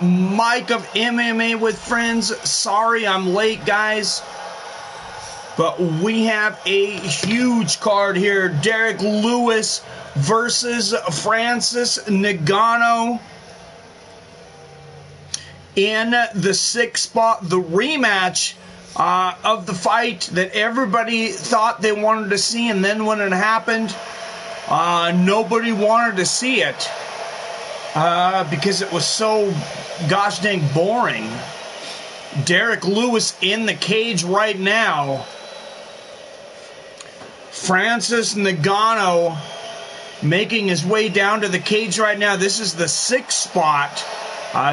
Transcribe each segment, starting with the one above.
Mike of MMA with Friends. Sorry I'm late, guys. But we have a huge card here. Derrick Lewis versus Francis Ngannou. In the sixth spot, the rematch of the fight that everybody thought they wanted to see, and then when it happened, nobody wanted to see it because it was so gosh dang boring. Derrick Lewis in the cage right now. Francis Ngannou making his way down to the cage right now. This is the sixth spot.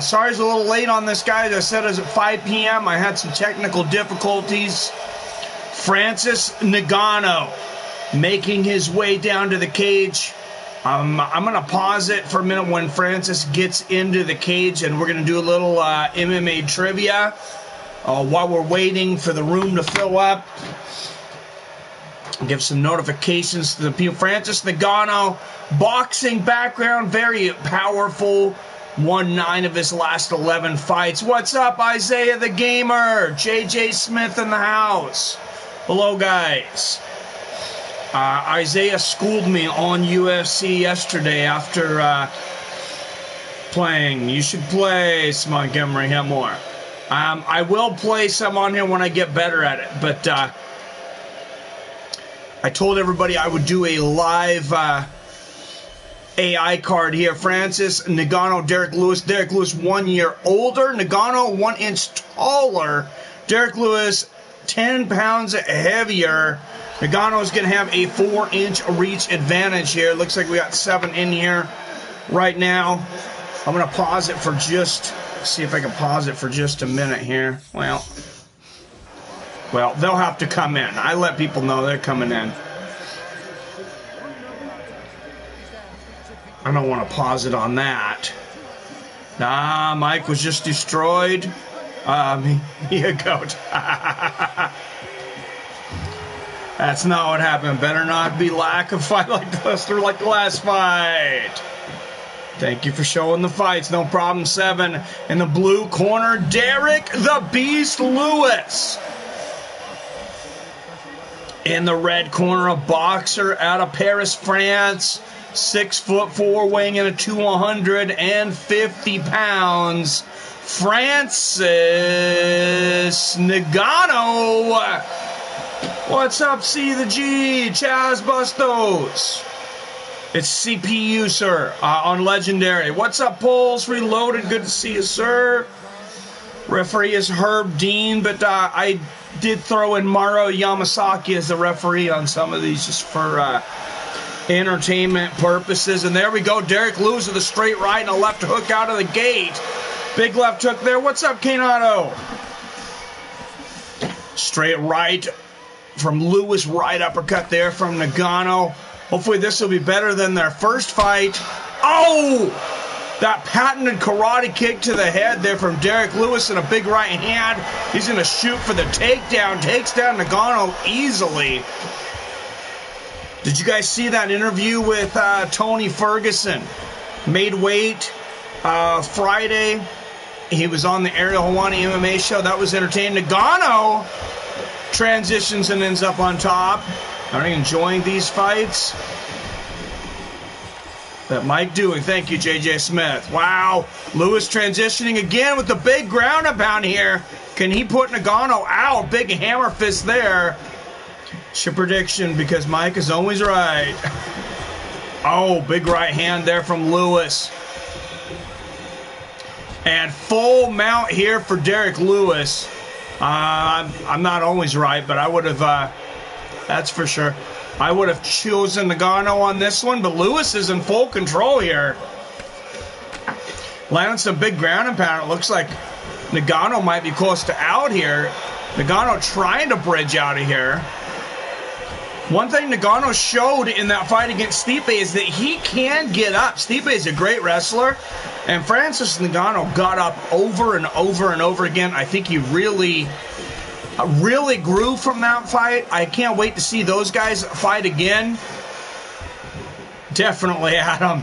Sorry it's a little late on this, guys. I said it was at 5 p.m. I had some technical difficulties. Francis Ngannou making his way down to the cage. I'm going to pause it for a minute when Francis gets into the cage, and we're going to do a little MMA trivia while we're waiting for the room to fill up. Give some notifications to the people. Francis Ngannou, boxing background, very powerful. Won 9 of his last 11 fights. What's up, Isaiah the Gamer? JJ Smith in the house. Hello, guys. Isaiah schooled me on UFC yesterday after playing. You should play some Montgomery Hill more. I will play some on here when I get better at it, but I told everybody I would do a live AI card here. Francis Ngannou, Derrick Lewis. Derrick Lewis 1 year older. Ngannou 1 inch taller. Derrick Lewis 10 pounds heavier. Ngannou is going to have a 4-inch reach advantage here. Looks like we got 7 in here right now. I'm going to pause it for just, see if I can pause it for just a minute here. Well, they'll have to come in. I let people know they're coming in. I don't want to pause it on that. Nah, Mike was just destroyed. He a goat. That's not what happened. Better not be lack of fight like this or like the last fight. Thank you for showing the fights. No problem. 7 in the blue corner. Derrick the Beast Lewis. In the red corner, a boxer out of Paris, France. 6'4", weighing in at 250 pounds. Francis Ngannou. What's up, C the G? Chaz Bustos. It's CPU, sir, on Legendary. What's up, Pulse Reloaded? Good to see you, sir. Referee is Herb Dean, but I did throw in Mauro Yamasaki as the referee on some of these just for entertainment purposes. And there we go. Derrick Lewis with a straight right and a left hook out of the gate. Big left hook there. What's up, Kanato? Straight right from Lewis. Right uppercut there from Ngannou. Hopefully this will be better than their first fight. Oh! That patented karate kick to the head there from Derrick Lewis and a big right hand. He's going to shoot for the takedown. Takes down Ngannou easily. Did you guys see that interview with Tony Ferguson? Made weight Friday. He was on the Ariel Helwani MMA show. That was entertaining. Ngannou transitions and ends up on top. Are you enjoying these fights? That Mike doing. Thank you, JJ Smith. Wow. Lewis transitioning again with the big ground and pound here. Can he put Ngannou out? Big hammer fist there. It's your prediction because Mike is always right. Oh, big right hand there from Lewis. And full mount here for Derrick Lewis. I'm not always right, but I would have, that's for sure. I would have chosen Ngannou on this one, but Lewis is in full control here. Landing some big ground and pound. It looks like Ngannou might be close to out here. Ngannou trying to bridge out of here. One thing Ngannou showed in that fight against Stipe is that he can get up. Stipe is a great wrestler, and Francis Ngannou got up over and over and over again. I think he really grew from that fight. I can't wait to see those guys fight again. Definitely, Adam.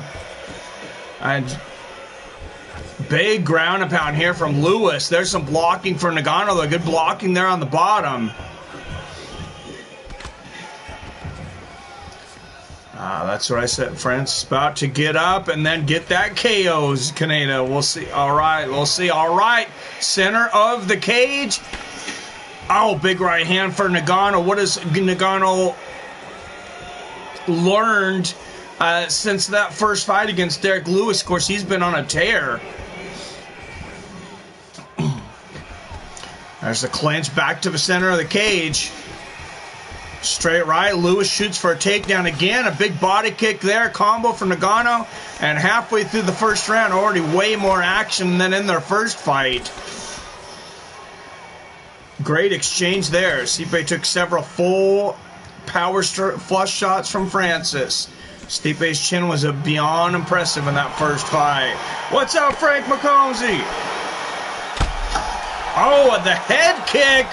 Big ground and pound here from Lewis. There's some blocking for Ngannou, though. Good blocking there on the bottom. That's what I said. Francis about to get up and then get that KO's Canada. We'll see. All right, we'll see. All right, center of the cage. Oh, big right hand for Ngannou. What has Ngannou learned since that first fight against Derrick Lewis? Of course, he's been on a tear. There's the clinch back to the center of the cage. Straight right. Lewis shoots for a takedown again. A big body kick there. Combo for Ngannou. And halfway through the first round, already way more action than in their first fight. Great exchange there. Stipe took several full power flush shots from Francis. Stipe's chin was beyond impressive in that first fight. What's up, Frank McComsey? Oh, the head kick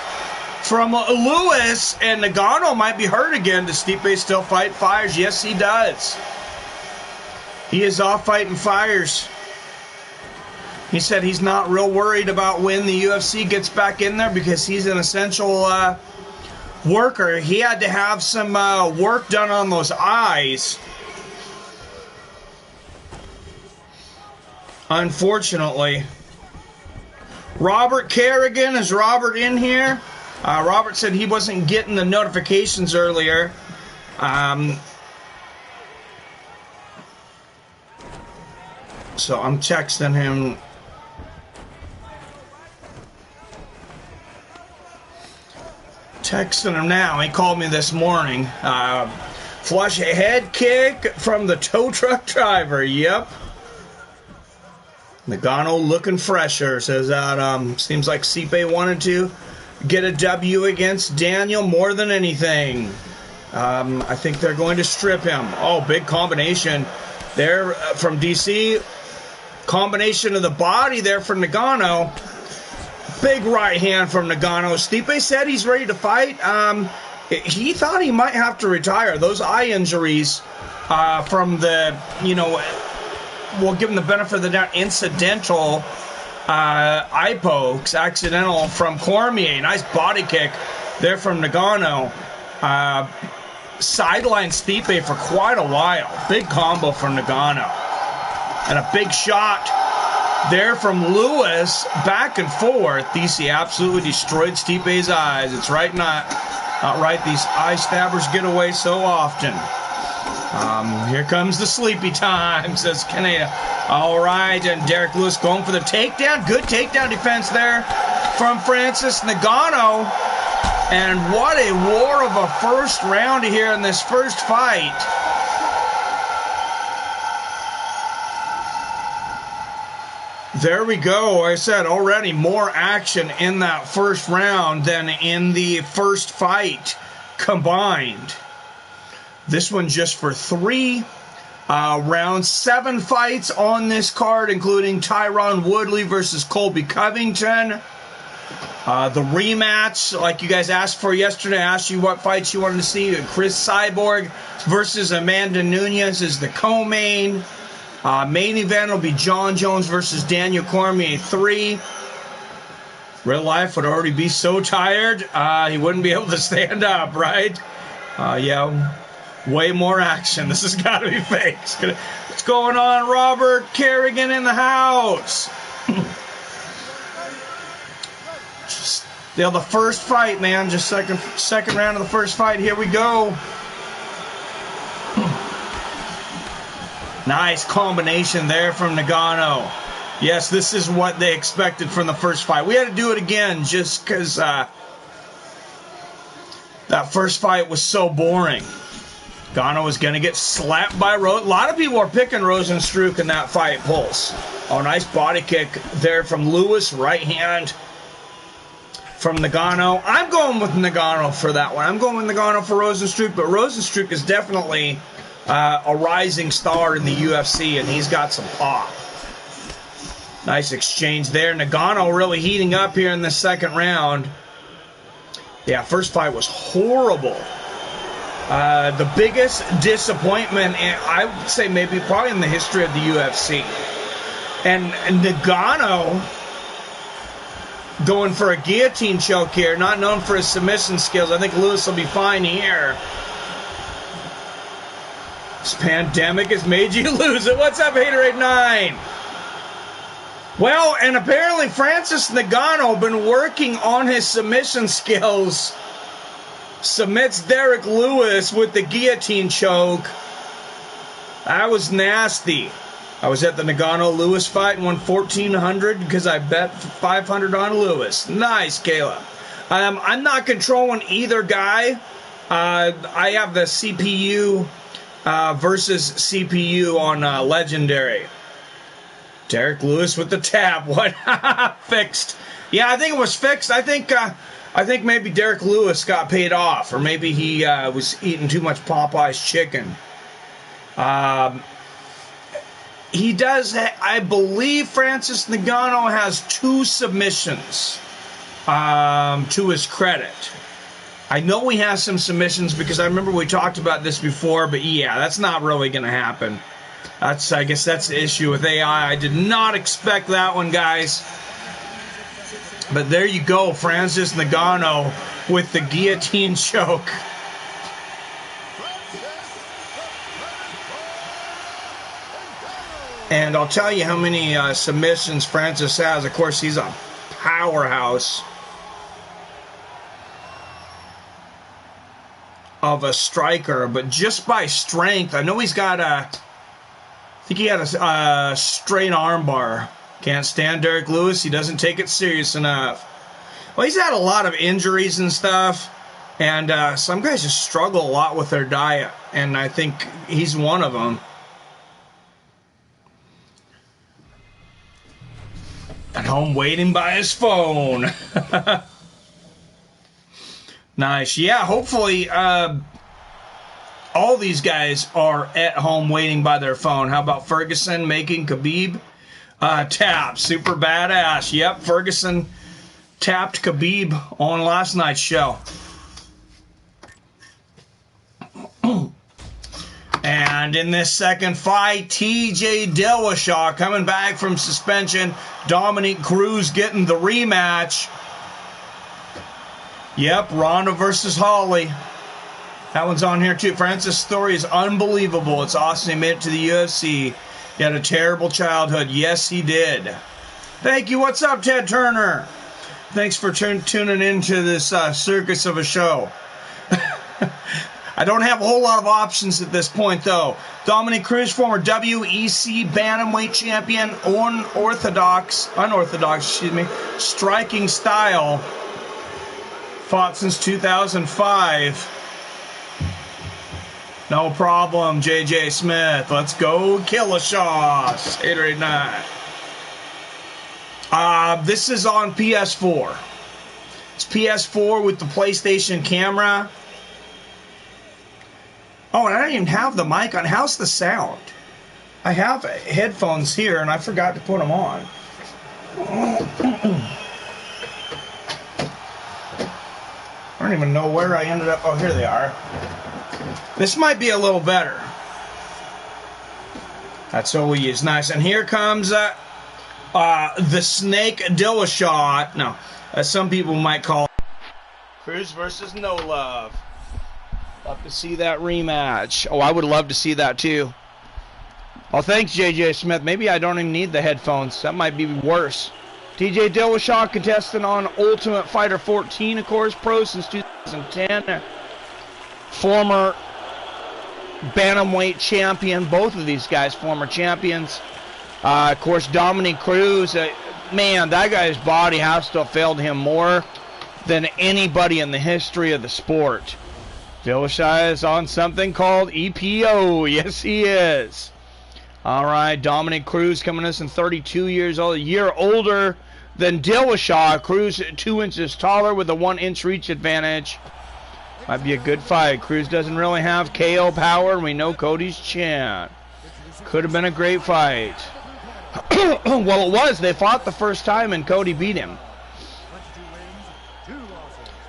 from Lewis, and Ngannou might be hurt again. Does Stipe still fight fires? Yes, he does. He is off fighting fires. He said he's not real worried about when the UFC gets back in there because he's an essential worker. He had to have some work done on those eyes. Unfortunately. Robert Kerrigan, is Robert in here? Robert said he wasn't getting the notifications earlier. So I'm texting him. Texting him now. He called me this morning. Flush head kick from the tow truck driver. Yep. Ngannou looking fresher. Says that seems like Stipe wanted to get a W against Daniel more than anything. I think they're going to strip him. Oh, big combination there from DC. Combination of the body there for Ngannou. Big right hand from Ngannou. Stipe said he's ready to fight. He thought he might have to retire. Those eye injuries from the, we'll give him the benefit of the doubt, incidental eye pokes, accidental from Cormier. Nice body kick there from Ngannou. Sidelined Stipe for quite a while. Big combo from Ngannou. And a big shot there from Lewis, back and forth. DC absolutely destroyed Stipe's eyes. It's right not right. These eye stabbers get away so often. Here comes the sleepy time, says Canada. All right, and Derrick Lewis going for the takedown. Good takedown defense there from Francis Ngannou. And what a war of a first round here in this first fight. There we go. Like I said already, more action in that first round than in the first fight combined. This one just for 3 rounds. 7 fights on this card, including Tyron Woodley versus Colby Covington. The rematch, like you guys asked for yesterday, I asked you what fights you wanted to see. Cris Cyborg versus Amanda Nunes is the co-main. Main event will be John Jones versus Daniel Cormier 3. Real life would already be so tired, he wouldn't be able to stand up, right? Yeah, way more action. This has got to be fake. What's going on, Robert Kerrigan in the house? Just, the first fight, man. Just second round of the first fight. Here we go. Nice combination there from Ngannou. Yes, this is what they expected from the first fight. We had to do it again just because that first fight was so boring. Ngannou was going to get slapped by Rose. A lot of people are picking Rozenstruik in that fight, Pulse. Oh, nice body kick there from Lewis. Right hand from Ngannou. I'm going with Ngannou for that one. I'm going with Ngannou for Rozenstruik, but Rozenstruik is definitely a rising star in the UFC, and he's got some pop. Nice exchange there. Ngannou really heating up here in the second round. Yeah, first fight was horrible. The biggest disappointment, I would say maybe probably in the history of the UFC. And Ngannou going for a guillotine choke here, not known for his submission skills. I think Lewis will be fine here. This pandemic has made you lose it. What's up, Hater89? Well, and apparently Francis Ngannou been working on his submission skills. Submits Derrick Lewis with the guillotine choke. That was nasty. I was at the Ngannou-Lewis fight and won $1,400 because I bet $500 on Lewis. Nice, Kayla. I'm not controlling either guy. I have the CPU versus CPU on Legendary. Derrick Lewis with the tap. What? Fixed. Yeah, I think it was fixed. I think maybe Derrick Lewis got paid off, or maybe he was eating too much Popeye's chicken. He does, I believe Francis Ngannou has 2 submissions to his credit. I know he has some submissions because I remember we talked about this before, but yeah, that's not really going to happen. I guess that's the issue with AI. I did not expect that one, guys. But there you go, Francis Ngannou with the guillotine choke. And I'll tell you how many submissions Francis has. Of course, he's a powerhouse of a striker. But just by strength, I know he's got I think he had a straight arm bar. Can't stand Derrick Lewis. He doesn't take it serious enough. Well, he's had a lot of injuries and stuff. And some guys just struggle a lot with their diet. And I think he's one of them. At home waiting by his phone. Nice. Yeah, hopefully all these guys are at home waiting by their phone. How about Ferguson making Khabib tap? Super badass. Yep, Ferguson tapped Khabib on last night's show. And in this second fight, TJ Dillashaw coming back from suspension. Dominick Cruz getting the rematch. Yep, Ronda versus Holly. That one's on here too. Francis' story is unbelievable. It's awesome he made it to the UFC. He had a terrible childhood. Yes, he did. Thank you. What's up, Ted Turner? Thanks for tuning into this circus of a show. I don't have a whole lot of options at this point, though. Dominick Cruz, former WEC bantamweight champion, unorthodox, striking style. Fought since 2005. No problem, JJ Smith. Let's go, Dillashaw. 889. This is on PS4. It's PS4 with the PlayStation camera. Oh, and I don't even have the mic on. How's the sound? I have headphones here, and I forgot to put them on. I don't even know where I ended up. Oh, here they are. This might be a little better. That's what we use. Nice. And here comes the Snake Dillashaw. No, as some people might call it. Cruz versus No Love. Love to see that rematch. Oh, I would love to see that too. Oh, thanks, JJ Smith. Maybe I don't even need the headphones. That might be worse. TJ Dillashaw, contestant on Ultimate Fighter 14, of course, pro since 2010. Former bantamweight champion. Both of these guys former champions. Of course, Dominick Cruz. Man, that guy's body has to have failed him more than anybody in the history of the sport. Dillashaw is on something called EPO. Yes, he is. All right, Dominick Cruz coming to us in 32 years old, a year older than Dillashaw. Cruz 2 inches taller with a 1-inch reach advantage. Might be a good fight. Cruz doesn't really have KO power, and we know Cody's chin. Could have been a great fight. Well, it was. They fought the first time, and Cody beat him.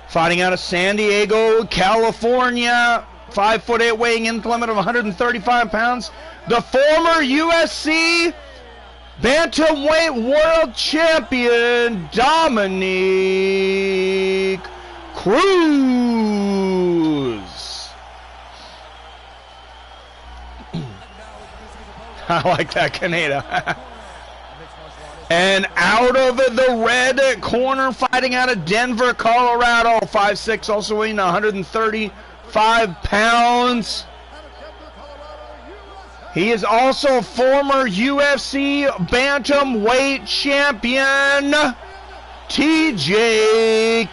Fighting out of San Diego, California. 5'8", weighing in at the limit of 135 pounds. The former USC Bantamweight World Champion Dominick Cruz. I like that, Canada. And out of the red corner, fighting out of Denver, Colorado, 5'6", also weighing 135 pounds. He is also former UFC bantamweight champion, TJ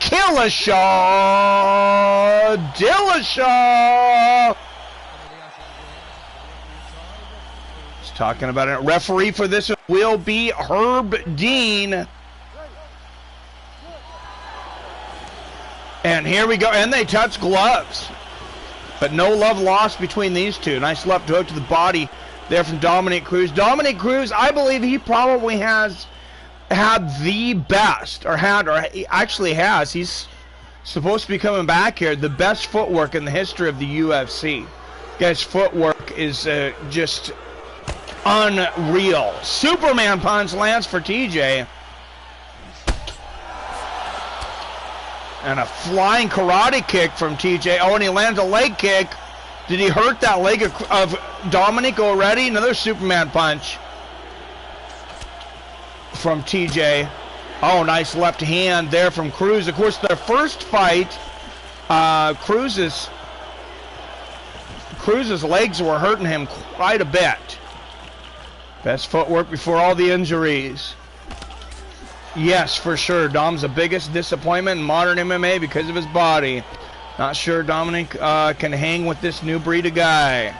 Dillashaw. Just talking about it. Referee for this will be Herb Dean. And here we go. And they touch gloves. But no love lost between these two. Nice left hook to the body there from Dominick Cruz. Dominick Cruz, I believe he probably has had the best, or he actually has. He's supposed to be coming back here. The best footwork in the history of the UFC. Guy's footwork is just unreal. Superman punch lands for TJ. And a flying karate kick from TJ. Oh, and he lands a leg kick. Did he hurt that leg of Dominick already? Another Superman punch from TJ. Oh, nice left hand there from Cruz. Of course, their first fight, Cruz's legs were hurting him quite a bit. Best footwork before all the injuries. Yes, for sure. Dom's the biggest disappointment in modern MMA because of his body. Not sure Dominick can hang with this new breed of guy.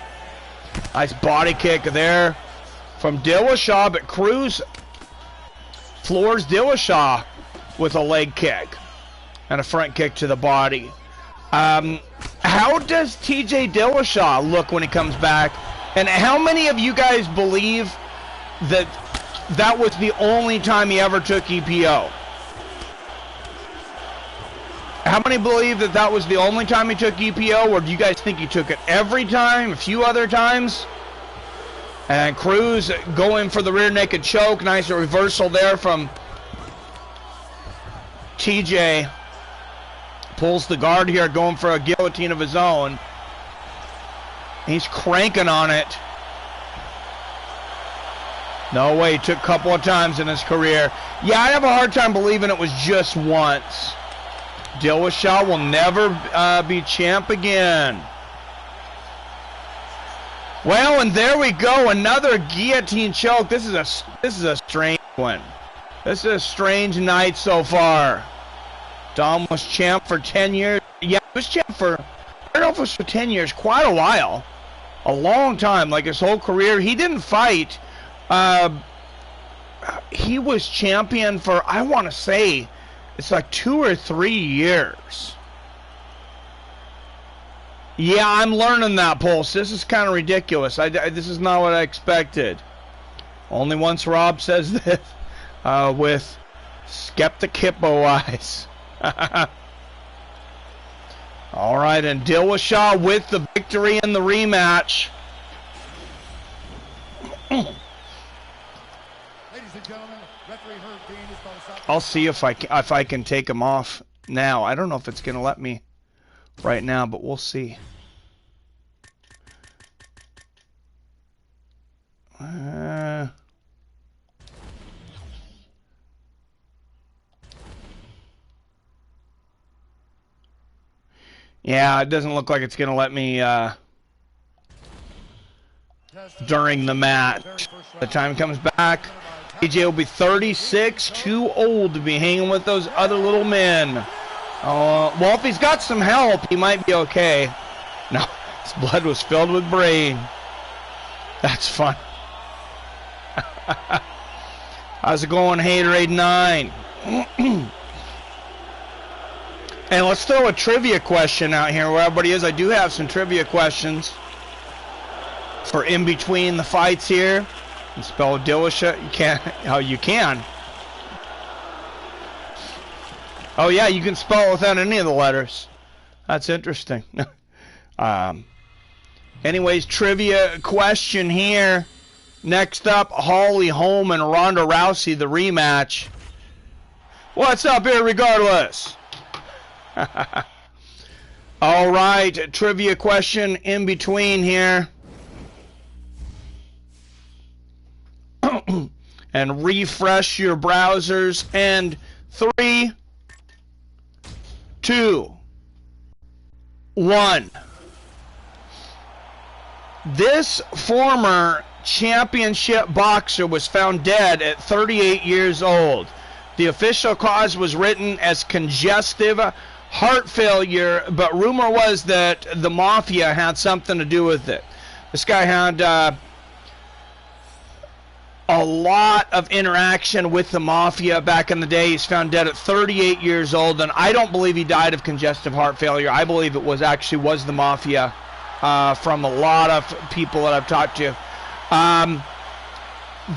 Nice body kick there from Dillashaw, but Cruz floors Dillashaw with a leg kick and a front kick to the body. How does TJ Dillashaw look when he comes back? And how many of you guys believe that that was the only time he ever took EPO? How many believe that that was the only time he took EPO, or do you guys think he took it every time, a few other times? And Cruz going for the rear naked choke. Nice reversal there from TJ. Pulls the guard here, going for a guillotine of his own. He's cranking on it. No way, he took a couple of times in his career. Yeah, I have a hard time believing it was just once. Dillashaw will never be champ again. Well, and there we go, another guillotine choke. This is a strange one. This is a strange night so far. Dom was champ for 10 years. Yeah, he was champ for, I don't know if it was for 10 years, quite a while. A long time, like his whole career. He didn't fight. He was champion for, I want to say, it's like 2 or 3 years. Yeah, I'm learning that, Pulse. This is kind of ridiculous. This is not what I expected. Only once Rob says this with skeptic hippo eyes. All right, and Dillashaw with the victory in the rematch. I'll see if I can take him off now. I don't know if it's going to let me right now, but we'll see. Yeah, it doesn't look like it's going to let me during the match. The time comes back. TJ will be 36, too old to be hanging with those other little men. Well, if he's got some help, he might be okay. No, his blood was filled with brain. That's fun. How's it going, Haterade 9? And let's throw a trivia question out here where everybody is. I do have some trivia questions for in between the fights here. And spell Dillashaw. You can't. Oh, you can. Oh yeah, you can spell it without any of the letters. That's interesting. Anyways, trivia question here. Next up, Holm and Ronda Rousey, the rematch. What's up here, regardless? All right, trivia question in between here. And refresh your browsers. And 3, 2, 1. This former championship boxer was found dead at 38 years old. The official cause was written as congestive heart failure, but rumor was that the mafia had something to do with it. This guy had a lot of interaction with the mafia back in the day. He's found dead at 38 years old, and I don't believe he died of congestive heart failure. I believe it was the mafia, from a lot of people that I've talked to.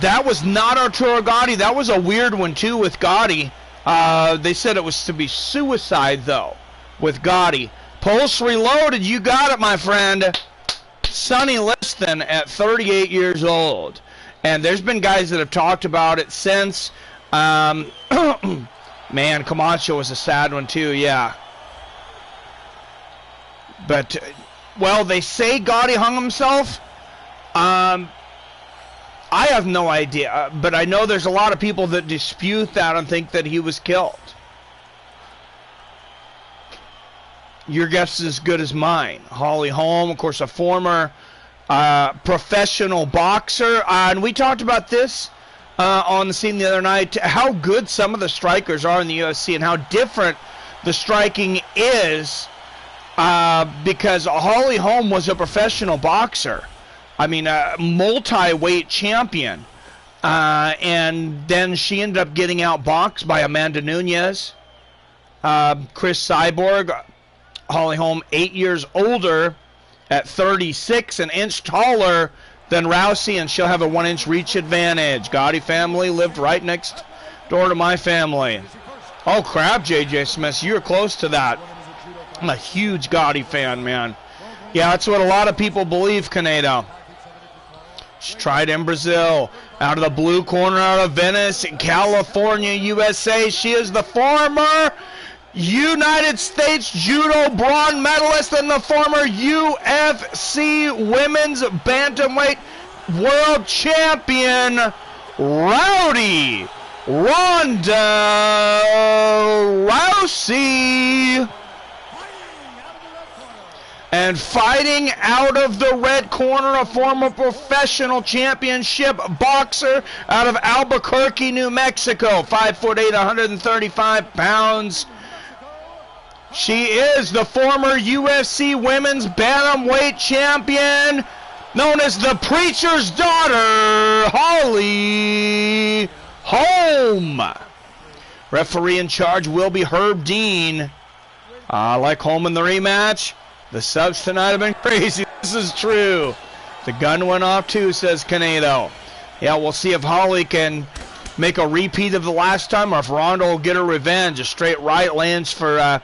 That was not Arturo Gotti. That was a weird one, too, with Gotti. They said it was to be suicide, though, with Gotti. Pulse reloaded. You got it, my friend. Sonny Liston at 38 years old. And there's been guys that have talked about it since. Man, Camacho was a sad one, too, yeah. But, well, they say Gotti hung himself. I have no idea, but I know there's a lot of people that dispute that and think that he was killed. Your guess is as good as mine. Holm, of course, a former professional boxer. And we talked about this on the scene the other night, how good some of the strikers are in the UFC and how different the striking is, because Holm was a professional boxer. I mean, a multi-weight champion. And then she ended up getting outboxed by Amanda Nunes. Cris Cyborg, Holm 8 years older at 36, an inch taller than Rousey, and she'll have a 1-inch reach advantage. Gotti family lived right next door to my family. Oh, crap, J.J. Smith, you were close to that. I'm a huge Gotti fan, man. Yeah, that's what a lot of people believe, Canedo. She tried in Brazil. Out of the blue corner, out of Venice, California, USA. She is the former United States Judo bronze medalist and the former UFC Women's Bantamweight World Champion, Rowdy Ronda Rousey. And fighting out of the red corner, a former professional championship boxer out of Albuquerque, New Mexico. 5'8", 135 pounds. She is the former UFC Women's Bantamweight Champion, known as the Preacher's Daughter, Holly Holm. Referee in charge will be Herb Dean. Like Holm in the rematch. The subs tonight have been crazy. This is true. The gun went off too, says Canedo. Yeah, we'll see if Holly can make a repeat of the last time or if Ronda will get her revenge. A straight right lands for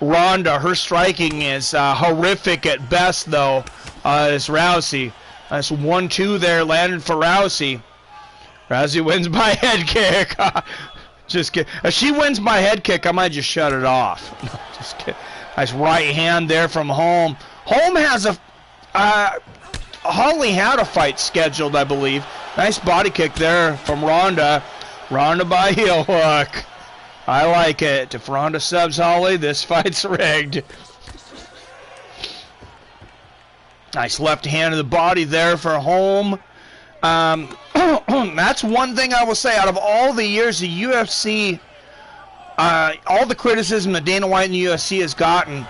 Ronda. Her striking is horrific at best, though, as Rousey. That's 1-2 there landed for Rousey. Rousey wins by head kick. Just kidding. If she wins by head kick, I might just shut it off. No, just kidding. Nice right hand there from Holm. Holm has a... Holly had a fight scheduled, I believe. Nice body kick there from Ronda. Ronda by heel hook. I like it. If Ronda subs Holly, this fight's rigged. Nice left hand to the body there for Holm. That's one thing I will say. Out of all the years the UFC... all the criticism that Dana White and the UFC has gotten,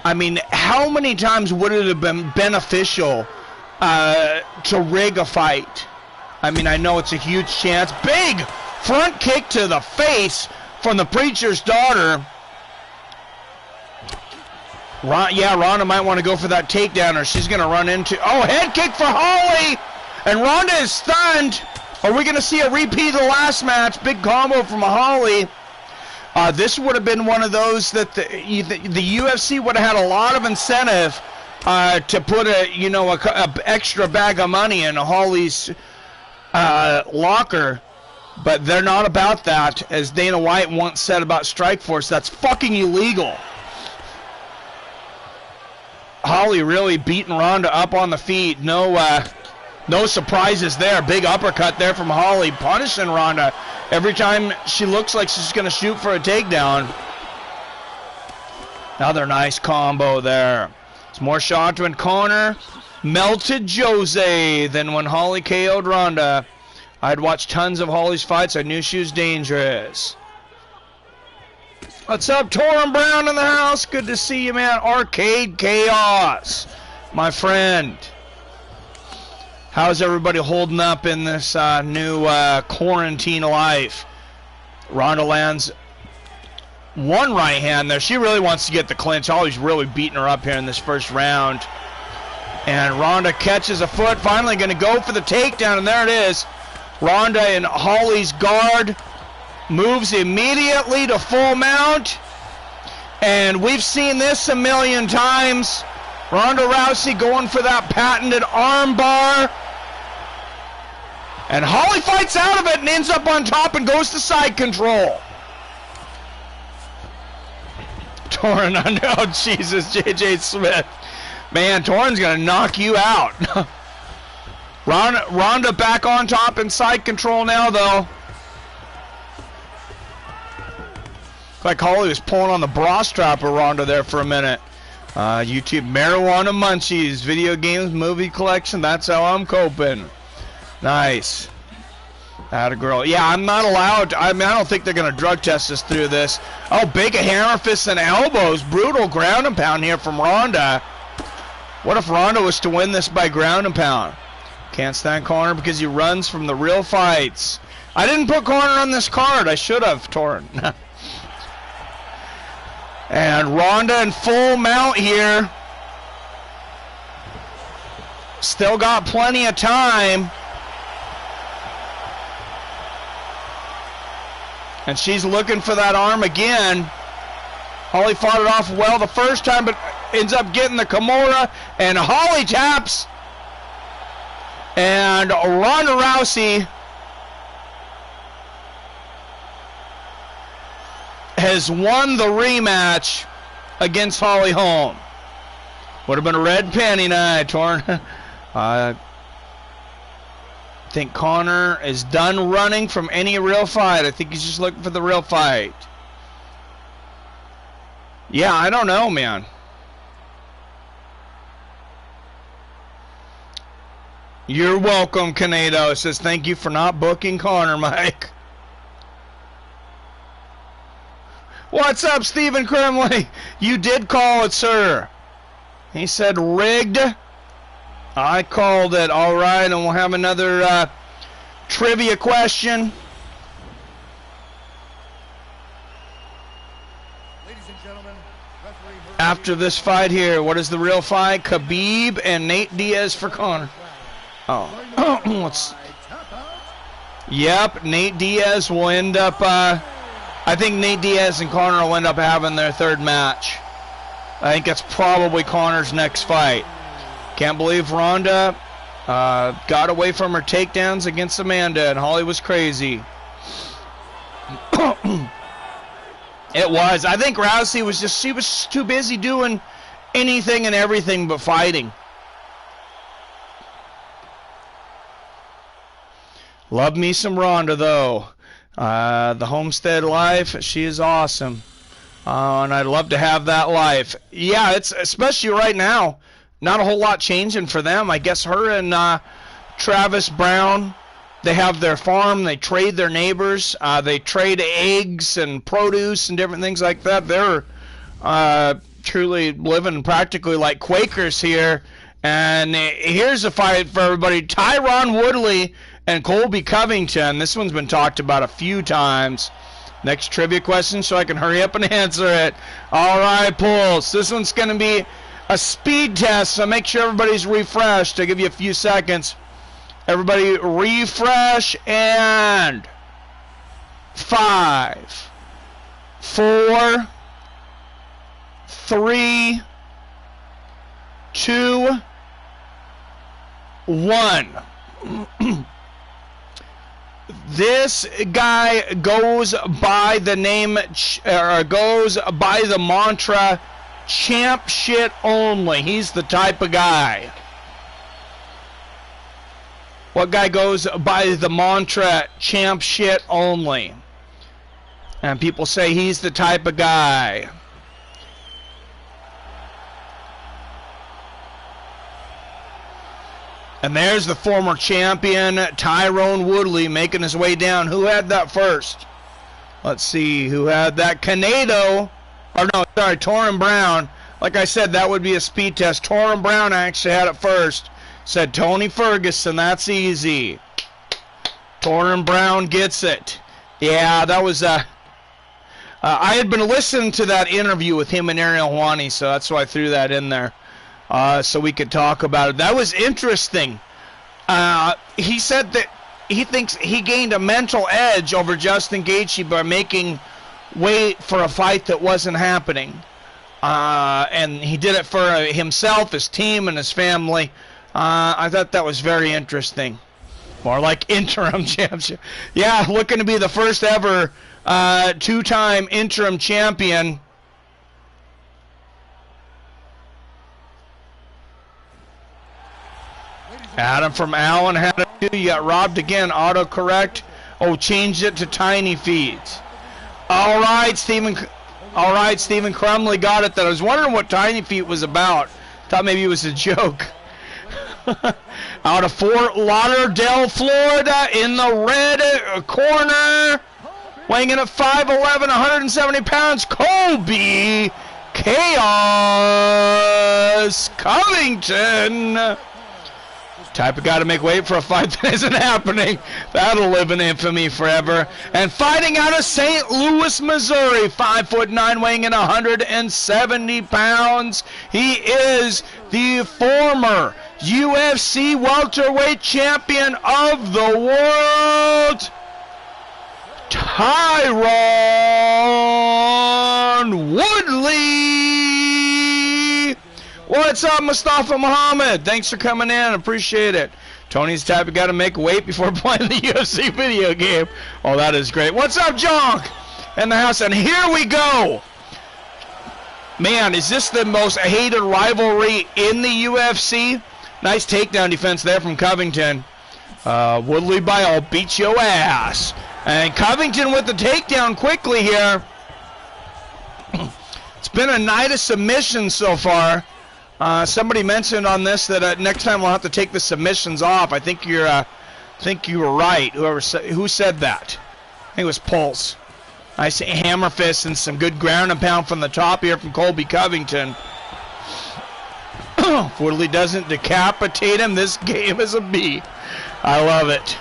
I mean, how many times would it have been beneficial to rig a fight? I mean, I know it's a huge chance. Big front kick to the face from the Preacher's Daughter. Ronda might want to go for that takedown or she's going to run into... Oh, head kick for Holly! And Ronda is stunned. Are we going to see a repeat of the last match? Big combo from Holly. This would have been one of those that the UFC would have had a lot of incentive to put a extra bag of money in Holly's locker, but they're not about that. As Dana White once said about Strikeforce, that's fucking illegal. Holly really beating Ronda up on the feet. No surprises there. Big uppercut there from Holly, punishing Ronda every time she looks like she's going to shoot for a takedown. Another nice combo there. It's more shot to Connor. Melted Jose than when Holly KO'd Ronda. I'd watched tons of Holly's fights. I knew she was dangerous. What's up, Tyron Brown in the house? Good to see you, man. Arcade Chaos, my friend. How's everybody holding up in this new quarantine life? Ronda lands one right hand there. She really wants to get the clinch. Holly's really beating her up here in this first round. And Ronda catches a foot. Finally going to go for the takedown, and there it is. Ronda in Holly's guard. Moves immediately to full mount. And we've seen this a million times. Ronda Rousey going for that patented arm bar. And Holly fights out of it and ends up on top and goes to side control. Tyron, oh Jesus, J.J. Smith. Man, Tyron's going to knock you out. Ronda back on top and side control now, though. Like Holly was pulling on the bra strap of Ronda there for a minute. YouTube Marijuana Munchies, video games, movie collection. That's how I'm coping. Nice. Atta girl. Yeah, I'm not allowed. I don't think they're going to drug test us through this. Oh, big hammer fists and elbows. Brutal ground and pound here from Ronda. What if Ronda was to win this by ground and pound? Can't stand Connor because he runs from the real fights. I didn't put Connor on this card. I should have, Tyron. And Ronda in full mount here. Still got plenty of time. And she's looking for that arm again. Holly fought it off well the first time, but ends up getting the Kimura. And Holly taps. And Ronda Rousey has won the rematch against Holly Holm. Would have been a red panty night, Tyron. I think Connor is done running from any real fight. I think he's just looking for the real fight. Yeah, I don't know, man. You're welcome, Canado. Says thank you for not booking Connor, Mike. What's up, Stephen Crimley? You did call it, sir. He said rigged. I called it. All right, and we'll have another trivia question. Ladies and gentlemen, after this fight here, what is the real fight? Khabib and Nate Diaz for Connor. Oh, yep, Nate Diaz will end up. I think Nate Diaz and Connor will end up having their third match. I think that's probably Connor's next fight. Can't believe Ronda got away from her takedowns against Amanda, and Holly was crazy. It was. I think Rousey was she was too busy doing anything and everything but fighting. Love me some Ronda, though. The homestead life, she is awesome. And I'd love to have that life. Yeah, it's especially right now. Not a whole lot changing for them. I guess her and Travis Brown, they have their farm. They trade their neighbors. They trade eggs and produce and different things like that. They're truly living practically like Quakers here. And here's a fight for everybody. Tyron Woodley and Colby Covington. This one's been talked about a few times. Next trivia question so I can hurry up and answer it. All right, Pulse. This one's going to be a speed test, so make sure everybody's refreshed. I'll give you a few seconds. Everybody refresh, and 5, 4, 3, 2, 1. This guy goes by the name, goes by the mantra, champ shit only. He's the type of guy. What guy goes by the mantra, champ shit only? And people say he's the type of guy. And there's the former champion, Tyron Woodley, making his way down. Who had that first? Let's see who had that. Torrin Brown. Like I said, that would be a speed test. Torrin Brown actually had it first. Said Tony Ferguson, that's easy. Torrin Brown gets it. Yeah, that was... I had been listening to that interview with him and Ariel Helwani, so that's why I threw that in there. So we could talk about it. That was interesting. He said that he thinks he gained a mental edge over Justin Gaethje by making weight for a fight that wasn't happening. And he did it for himself, his team, and his family. I thought that was very interesting. More like interim championship. Yeah, looking to be the first ever two-time interim champion. Adam from Allen had it too. You got robbed again. Autocorrect. Oh, changed it to tiny feeds. All right, Stephen Crumley got it. That I was wondering what tiny feet was about. Thought maybe it was a joke. Out of Fort Lauderdale, Florida, in the red corner, weighing in at 5'11", 170 pounds, Colby Chaos Covington. Type of guy to make weight for a fight that isn't happening. That'll live in infamy forever. And fighting out of St. Louis, Missouri, 5'9", weighing in 170 pounds. He is the former UFC welterweight champion of the world, Tyron Woodley. What's up, Mustafa Muhammad? Thanks for coming in. Appreciate it. Tony's the type of guy to make weight before playing the UFC video game. Oh, that is great. What's up, Jonk? In the house. And here we go. Man, is this the most hated rivalry in the UFC? Nice takedown defense there from Covington. Woodley by all, beat your ass. And Covington with the takedown quickly here. It's been a night of submissions so far. Somebody mentioned on this that next time we'll have to take the submissions off. I think you were right. Who said that? I think it was Pulse. Nice hammer fist and some good ground and pound from the top here from Colby Covington. If Woodley doesn't decapitate him, this game is a B. I love it.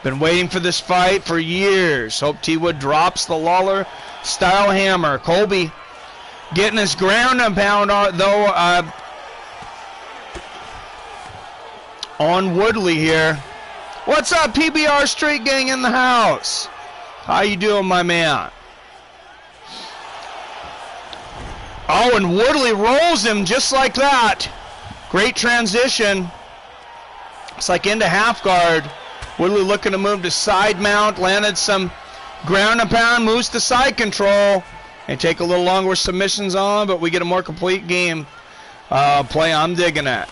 Been waiting for this fight for years. Hope T-Wood drops the Lawler style hammer. Colby getting his ground and pound though on Woodley here. What's up, PBR Street Gang in the house? How you doing, my man? Oh, and Woodley rolls him just like that. Great transition. It's like into half guard. Woodley looking to move to side mount. Landed some ground and pound. Moves to side control. And take a little longer with submissions on, but we get a more complete game play. I'm digging that.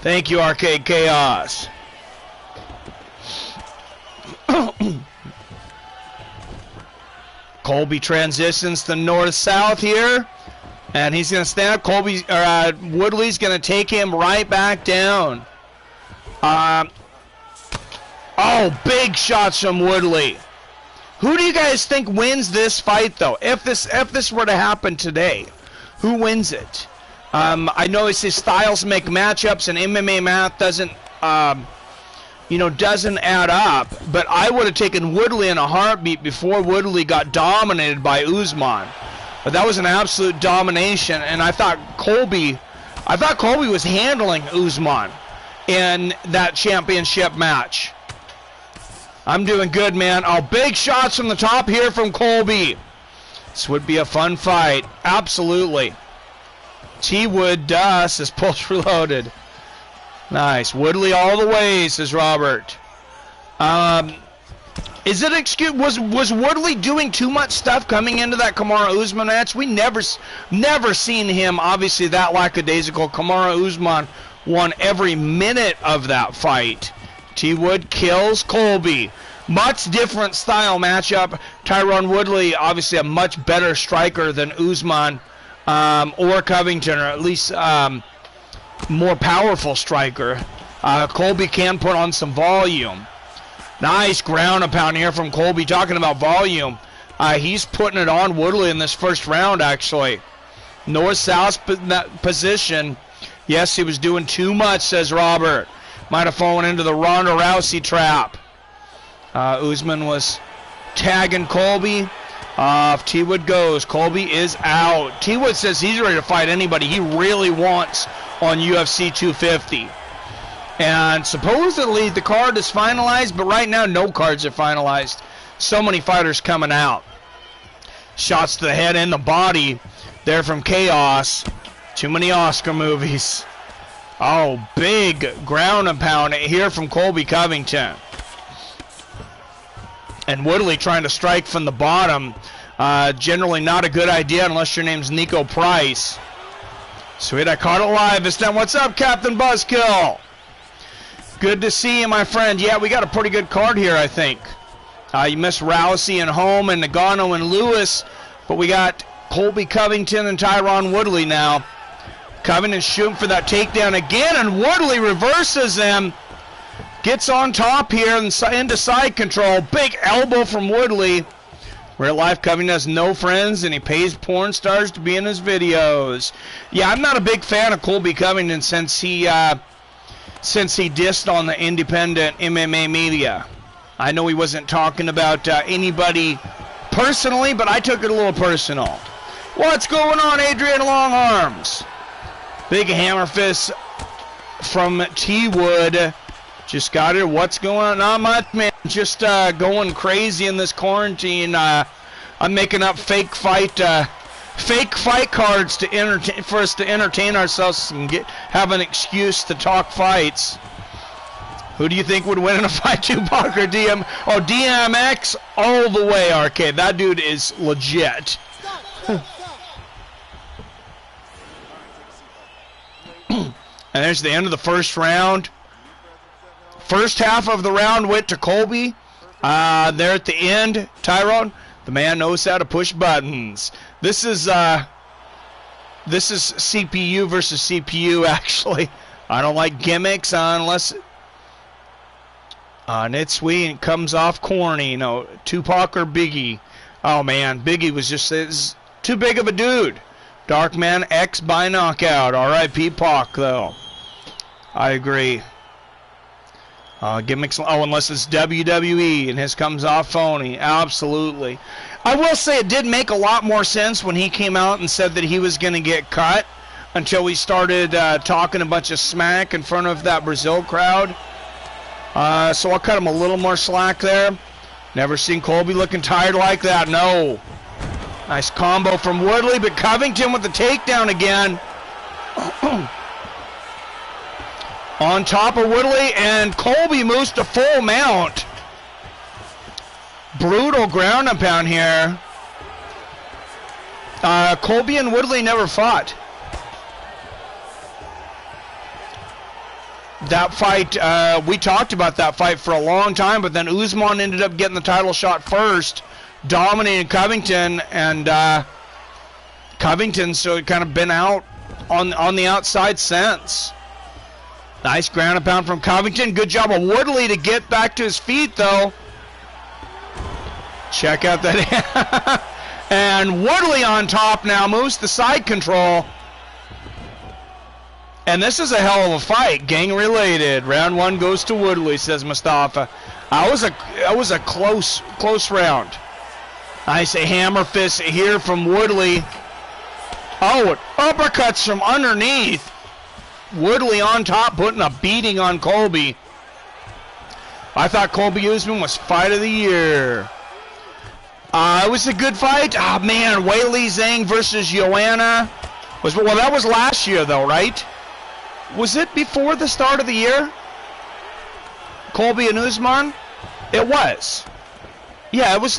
Thank you, Arcade Chaos. Colby transitions to north-south here, and he's going to stand up. Woodley's going to take him right back down. Oh, big shots from Woodley. Who do you guys think wins this fight, though? If this were to happen today, who wins it? I know it says styles make matchups, and MMA math doesn't add up. But I would have taken Woodley in a heartbeat before Woodley got dominated by Usman. But that was an absolute domination, and I thought Colby was handling Usman in that championship match. I'm doing good, man. Oh, big shots from the top here from Colby. This would be a fun fight. Absolutely. T-Wood says Pulse Reloaded. Nice. Woodley all the way, says Robert. Is it excuse? Was Woodley doing too much stuff coming into that Kamaru Usman match? We never seen him obviously that lackadaisical. Kamaru Usman won every minute of that fight. T. Wood kills Colby. Much different style matchup. Tyron Woodley obviously a much better striker than Usman or Covington, or at least more powerful striker. Colby can put on some volume. Nice ground and pound here from Colby. Talking about volume, he's putting it on Woodley in this first round, actually. North-south position. Yes, he was doing too much, says Robert. Might have fallen into the Ronda Rousey trap. Usman was tagging Colby. If T. Wood goes, Colby is out. T. Wood says he's ready to fight anybody he really wants on UFC 250. And supposedly the card is finalized, but right now no cards are finalized. So many fighters coming out. Shots to the head and the body there from Chaos. Too many Oscar movies. Oh, big ground and pound here from Colby Covington. And Woodley trying to strike from the bottom. Generally not a good idea unless your name's Nico Price. Sweet, I caught it live. It's done. What's up, Captain Buzzkill? Good to see you, my friend. Yeah, we got a pretty good card here, I think. You missed Rousey and Holm and Ngannou and Lewis, but we got Colby Covington and Tyron Woodley now. Covington shooting for that takedown again, and Woodley reverses him. Gets on top here and into side control. Big elbow from Woodley. Real life, Covington has no friends, and he pays porn stars to be in his videos. Yeah, I'm not a big fan of Colby Covington since he dissed on the independent MMA media. I know he wasn't talking about anybody personally, but I took it a little personal. What's going on, Adrian Longarms? Big hammer fist from T. Wood. Just got it. What's going on? Not much, man. Just going crazy in this quarantine. I'm making up fake fight cards to entertain for us to entertain ourselves and have an excuse to talk fights. Who do you think would win in a fight, Tupac or DM? Oh, DMX all the way, Arcade. That dude is legit. And there's the end of the first round. First half of the round went to Colby. There at the end, Tyron, the man knows how to push buttons. This is CPU versus CPU, actually. I don't like gimmicks unless it's sweet and comes off corny. No, Tupac or Biggie. Oh man, Biggie was just too big of a dude. Darkman X by knockout. R.I.P. Pac though. I agree. Gimmicks. Oh, unless it's WWE and his comes off phony. Absolutely. I will say it did make a lot more sense when he came out and said that he was going to get cut until he started talking a bunch of smack in front of that Brazil crowd. So I'll cut him a little more slack there. Never seen Colby looking tired like that. No. Nice combo from Woodley, but Covington with the takedown again. On top of Woodley, and Colby moves to full mount. Brutal ground and pound here. Colby and Woodley never fought. That fight, we talked about that fight for a long time, but then Usman ended up getting the title shot first, dominating Covington, and Covington, so it kind of been out on the outside since. Nice ground and pound from Covington. Good job of Woodley to get back to his feet, though. Check out that. And Woodley on top now moves to side control. And this is a hell of a fight, gang related. Round one goes to Woodley, says Mustafa. That was a close round. Nice hammer fist here from Woodley. Oh, uppercuts from underneath. Woodley on top, putting a beating on Colby. I thought Colby Usman was fight of the year. It was a good fight. Oh man, Weili Zhang versus Joanna. Well, that was last year though, right? Was it before the start of the year? Colby and Usman? It was. Yeah, it was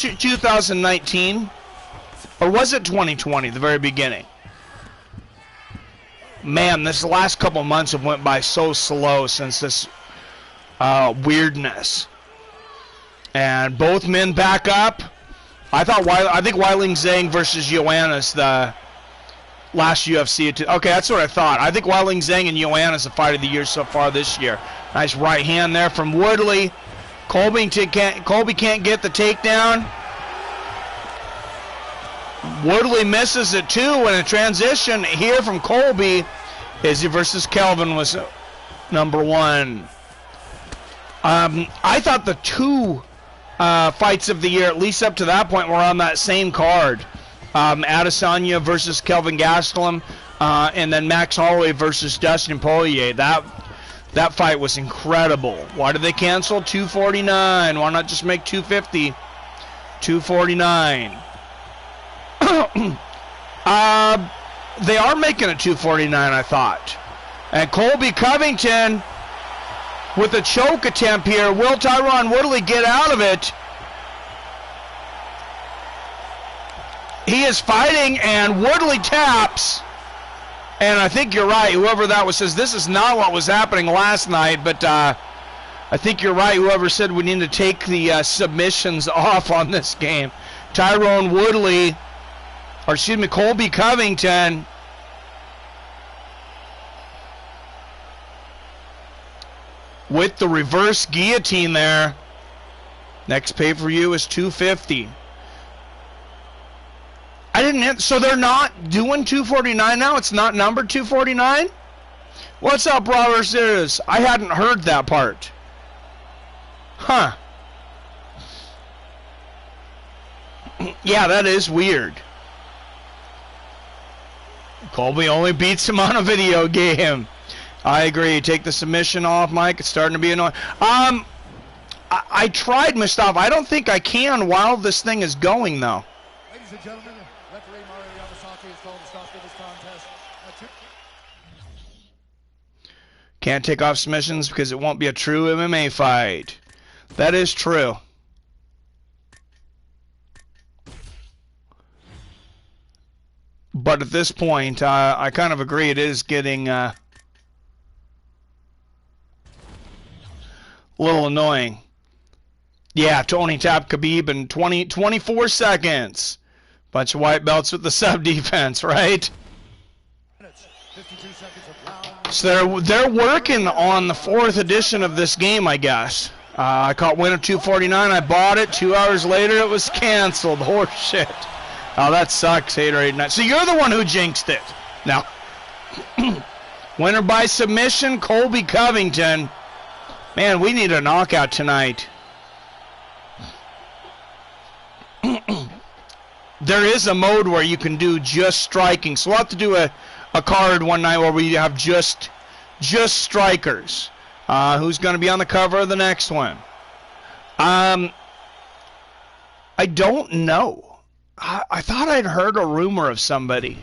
2019. Or was it 2020, the very beginning? Man, this last couple months have went by so slow since this weirdness. And both men back up. I think Weili Zhang versus Ioannis, the last UFC. Okay, that's what I thought. I think Weili Zhang and Ioannis the fight of the year so far this year. Nice right hand there from Woodley. Colby can't get the takedown. Woodley misses it too, and a transition here from Colby. Izzy versus Kelvin was number one. I thought the two fights of the year, at least up to that point, were on that same card. Adesanya versus Kelvin Gastelum, and then Max Holloway versus Dustin Poirier. That fight was incredible. Why did they cancel? 249. Why not just make 250? 249. They are making it 249, I thought. And Colby Covington with a choke attempt here. Will Tyron Woodley get out of it? He is fighting, and Woodley taps. And I think you're right. Whoever that was says this is not what was happening last night, but I think you're right. Whoever said we need to take the submissions off on this game. Tyron Woodley, or excuse me, Colby Covington. With the reverse guillotine there. Next pay-per-view is 250. So they're not doing 249 now? It's not numbered 249? What's up, brothers? I hadn't heard that part. Huh. Yeah, that is weird. Colby only beats him on a video game. I agree. Take the submission off, Mike. It's starting to be annoying. I tried, Mustafa. I don't think I can while this thing is going, though. Ladies and gentlemen, referee Mario Yamasaki has called the stop to this contest. Can't take off submissions because it won't be a true MMA fight. That is true. But at this point, I kind of agree. It is getting a little annoying. Yeah, Tony tapped Khabib in 24 seconds. Bunch of white belts with the sub defense, right? So they're working on the 4th edition of this game, I guess. I caught win of 249. I bought it. 2 hours later, it was canceled. Horse shit. Oh, that sucks. 8 or 8 9. So you're the one who jinxed it. Now, winner by submission, Colby Covington. Man, we need a knockout tonight. There is a mode where you can do just striking. So we'll have to do a card one night where we have just strikers. Who's going to be on the cover of the next one? I don't know. I thought I'd heard a rumor of somebody.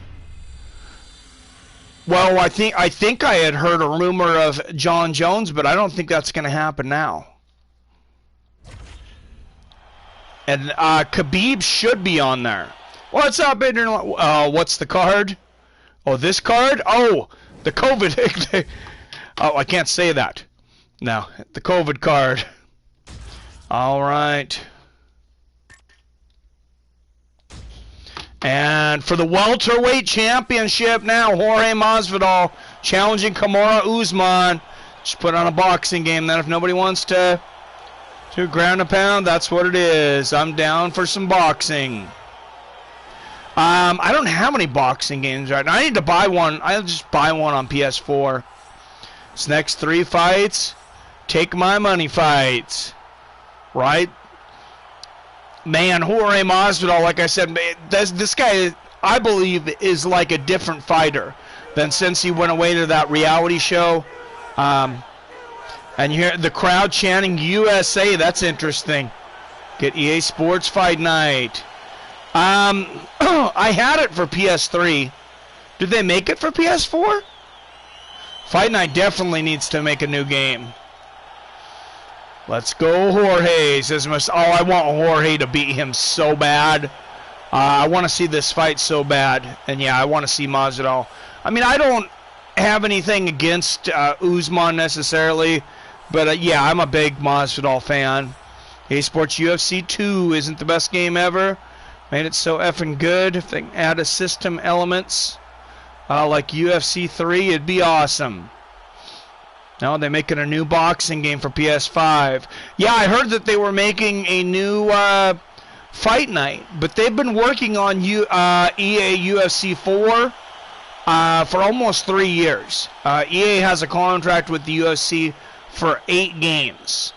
Well, I think I had heard a rumor of John Jones, but I don't think that's going to happen now. And Khabib should be on there. What's up, Internet? What's the card? Oh, this card? Oh, the COVID. Oh, I can't say that. No, the COVID card. All right. And for the welterweight championship now, Jorge Masvidal challenging Kamaru Usman. Just put on a boxing game then if nobody wants to ground and pound, that's what it is. I'm down for some boxing. I don't have any boxing games right now. I need to buy one. I'll just buy one on PS4. This next 3 fights, take my money fights. Right? Man, Jorge Masvidal, like I said, this guy, I believe, is like a different fighter than since he went away to that reality show. And you hear the crowd chanting USA. That's interesting. Get EA Sports Fight Night. I had it for PS3. Did they make it for PS4? Fight Night definitely needs to make a new game. Let's go, Jorge. Says, I want Jorge to beat him so bad. I want to see this fight so bad. And yeah, I want to see Masvidal. I mean, I don't have anything against Usman necessarily. But yeah, I'm a big Masvidal fan. A-Sports UFC 2 isn't the best game ever. Made it so effing good. If they can add a system elements like UFC 3, it'd be awesome. No, they're making a new boxing game for PS5. Yeah, I heard that they were making a new Fight Night, but they've been working on EA UFC 4 for almost 3 years. EA has a contract with the UFC for 8 games.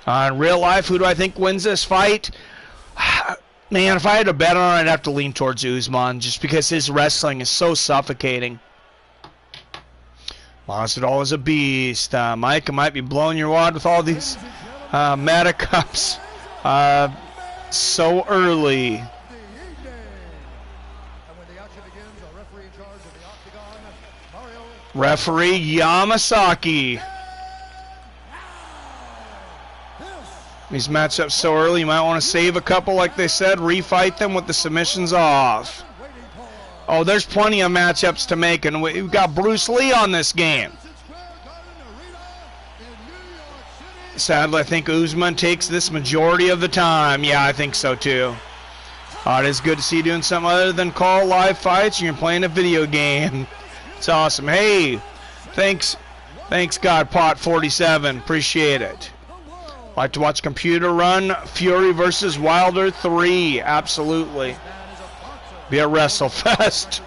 In real life, who do I think wins this fight? Man, if I had to bet on it, I'd have to lean towards Usman just because his wrestling is so suffocating. Masvidal is a beast. Mike, I might be blowing your wad with all these Meta Cups so early. Referee Yamasaki. These matchups so early, you might want to save a couple, like they said, refight them with the submissions off. Oh, there's plenty of matchups to make, and we've got Bruce Lee on this game. Sadly, I think Usman takes this majority of the time. Yeah, I think so too. It is good to see you doing something other than call live fights. You're playing a video game. It's awesome. Hey, thanks God, Pot 47. Appreciate it. Like to watch computer run Fury versus Wilder 3. Absolutely. Be a WrestleFest.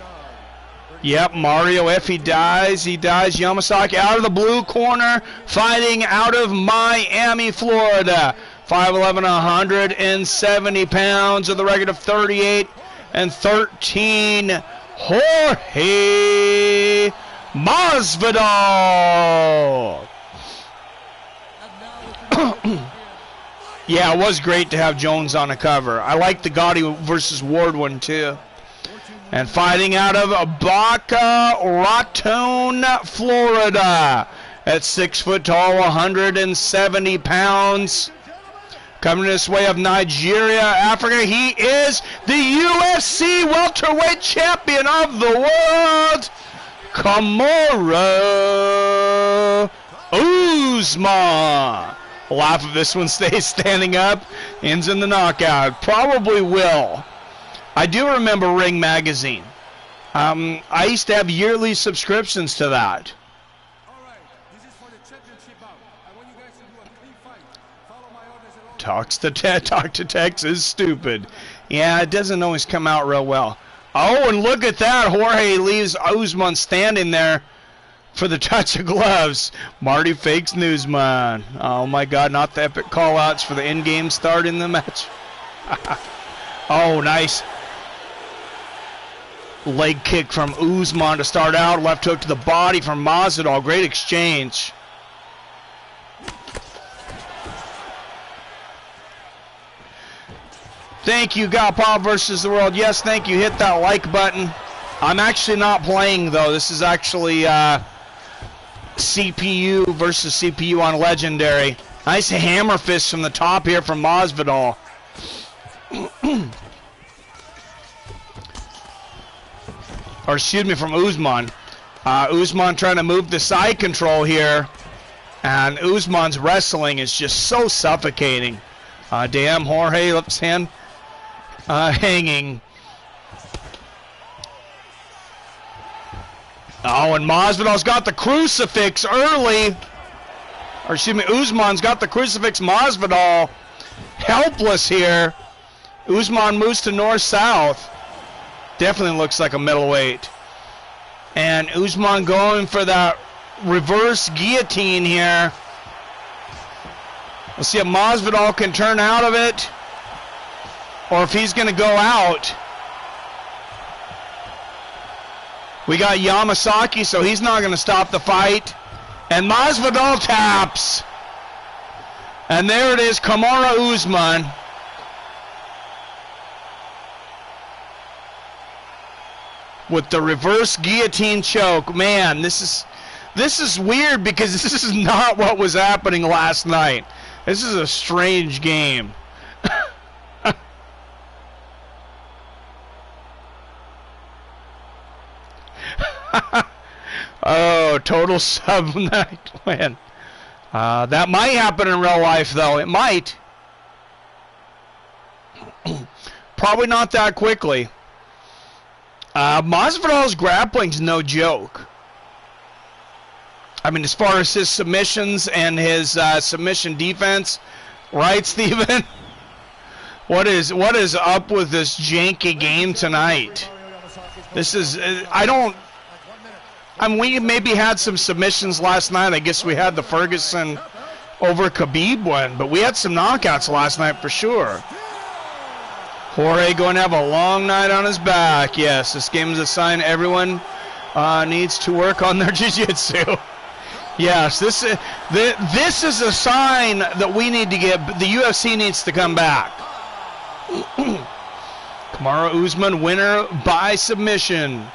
Yep, Mario, if he dies, he dies. Yamasaki out of the blue corner, fighting out of Miami, Florida. 5'11", 170 pounds with a record of 38 and 13. Jorge Masvidal. Yeah, it was great to have Jones on the cover. I like the Gotti versus Ward one too. And fighting out of Boca Raton, Florida, at 6 foot tall, 170 pounds. Coming this way of Nigeria, Africa, he is the UFC welterweight champion of the world, Kamaru Usman. Laugh if this one stays standing up, ends in the knockout. Probably will. I do remember Ring Magazine. I used to have yearly subscriptions to that. Talk to Tex is stupid. Yeah, it doesn't always come out real well. Oh, and look at that. Jorge leaves Usman standing there for the touch of gloves. Marty fakes Usman. Oh my God, not the epic call-outs for the in-game start in the match. Oh, nice. Leg kick from Usman to start out. Left hook to the body from Masvidal. Great exchange. Thank you, Galpop versus the World. Yes, thank you. Hit that like button. I'm actually not playing, though. This is actually CPU versus CPU on Legendary. Nice hammer fist from the top here from Masvidal. Or excuse me, from Usman. Usman trying to move the side control here. And Usman's wrestling is just so suffocating. Damn, Jorge, left hand hanging. Oh, and Masvidal's got the crucifix early. Or excuse me, Usman's got the crucifix. Masvidal helpless here. Usman moves to north-south. Definitely looks like a middleweight. And Usman going for that reverse guillotine here. We'll see if Masvidal can turn out of it, or if he's going to go out. We got Yamasaki, so he's not going to stop the fight. And Masvidal taps. And there it is, Kamaru Usman. With the reverse guillotine choke. Man, this This is weird because this is not what was happening last night. This is a strange game. Oh, total sub-night win. That might happen in real life, though. It might. Probably not that quickly. Masvidal's grappling's no joke. I mean, as far as his submissions and his submission defense, right, Steven? What is up with this janky game tonight? This is, we maybe had some submissions last night. I guess we had the Ferguson over Khabib one, but we had some knockouts last night for sure. Jorge going to have a long night on his back. Yes, this game is a sign everyone needs to work on their jiu-jitsu. Yes, this is a sign that we need to get. The UFC needs to come back. Kamaru Usman winner by submission.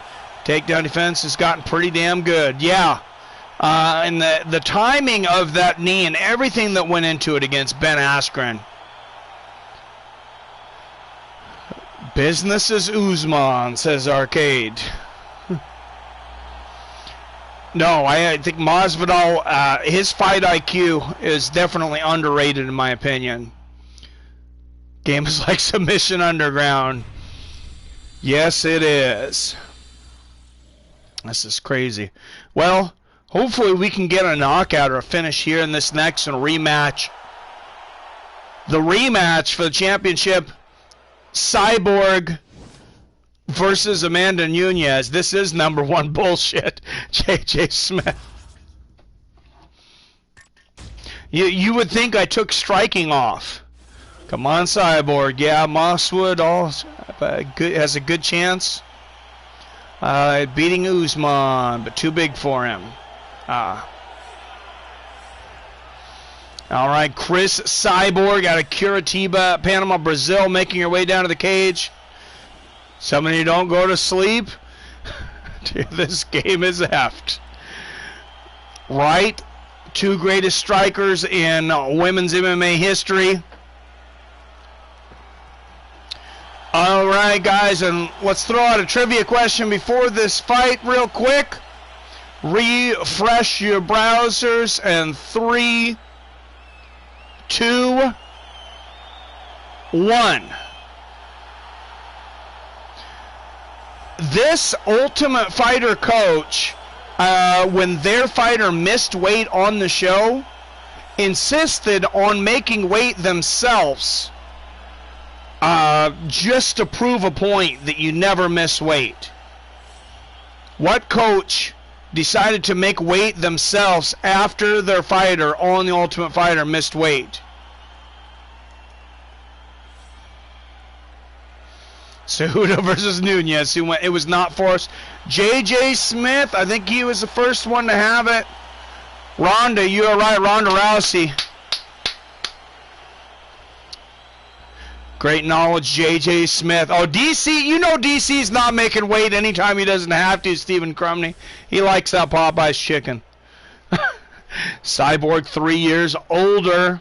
Takedown defense has gotten pretty damn good. Yeah, and the timing of that knee and everything that went into it against Ben Askren. Business as Usman, says Arcade. No, I think Masvidal, his fight IQ is definitely underrated in my opinion. Game is like Submission Underground. Yes, it is. This is crazy. Well, hopefully we can get a knockout or a finish here in this next and rematch. The rematch for the championship, Cyborg versus Amanda Nunes. This is number one bullshit. JJ Smith. You would think I took striking off. Come on, Cyborg. Yeah, Mosswood has a good chance. Beating Usman, but too big for him. All right, Cris Cyborg out of Curitiba, Panama, Brazil, making her way down to the cage. Some of you don't go to sleep. Dude, this game is effed. Right? Two greatest strikers in women's MMA history. All right, guys, and let's throw out a trivia question before this fight real quick. Refresh your browsers, and 3, 2, 1. This Ultimate Fighter coach, when their fighter missed weight on the show, insisted on making weight themselves just to prove a point that you never miss weight. What coach decided to make weight themselves after their fighter on the Ultimate Fighter missed weight? Cejudo versus Nunes. It was not forced. JJ Smith, I think he was the first one to have it. Ronda, you are right. Ronda Rousey. Great knowledge, JJ Smith. Oh, DC, you know DC's not making weight anytime he doesn't have to, Stephen Crumney. He likes that Popeye's chicken. Cyborg, 3 years older.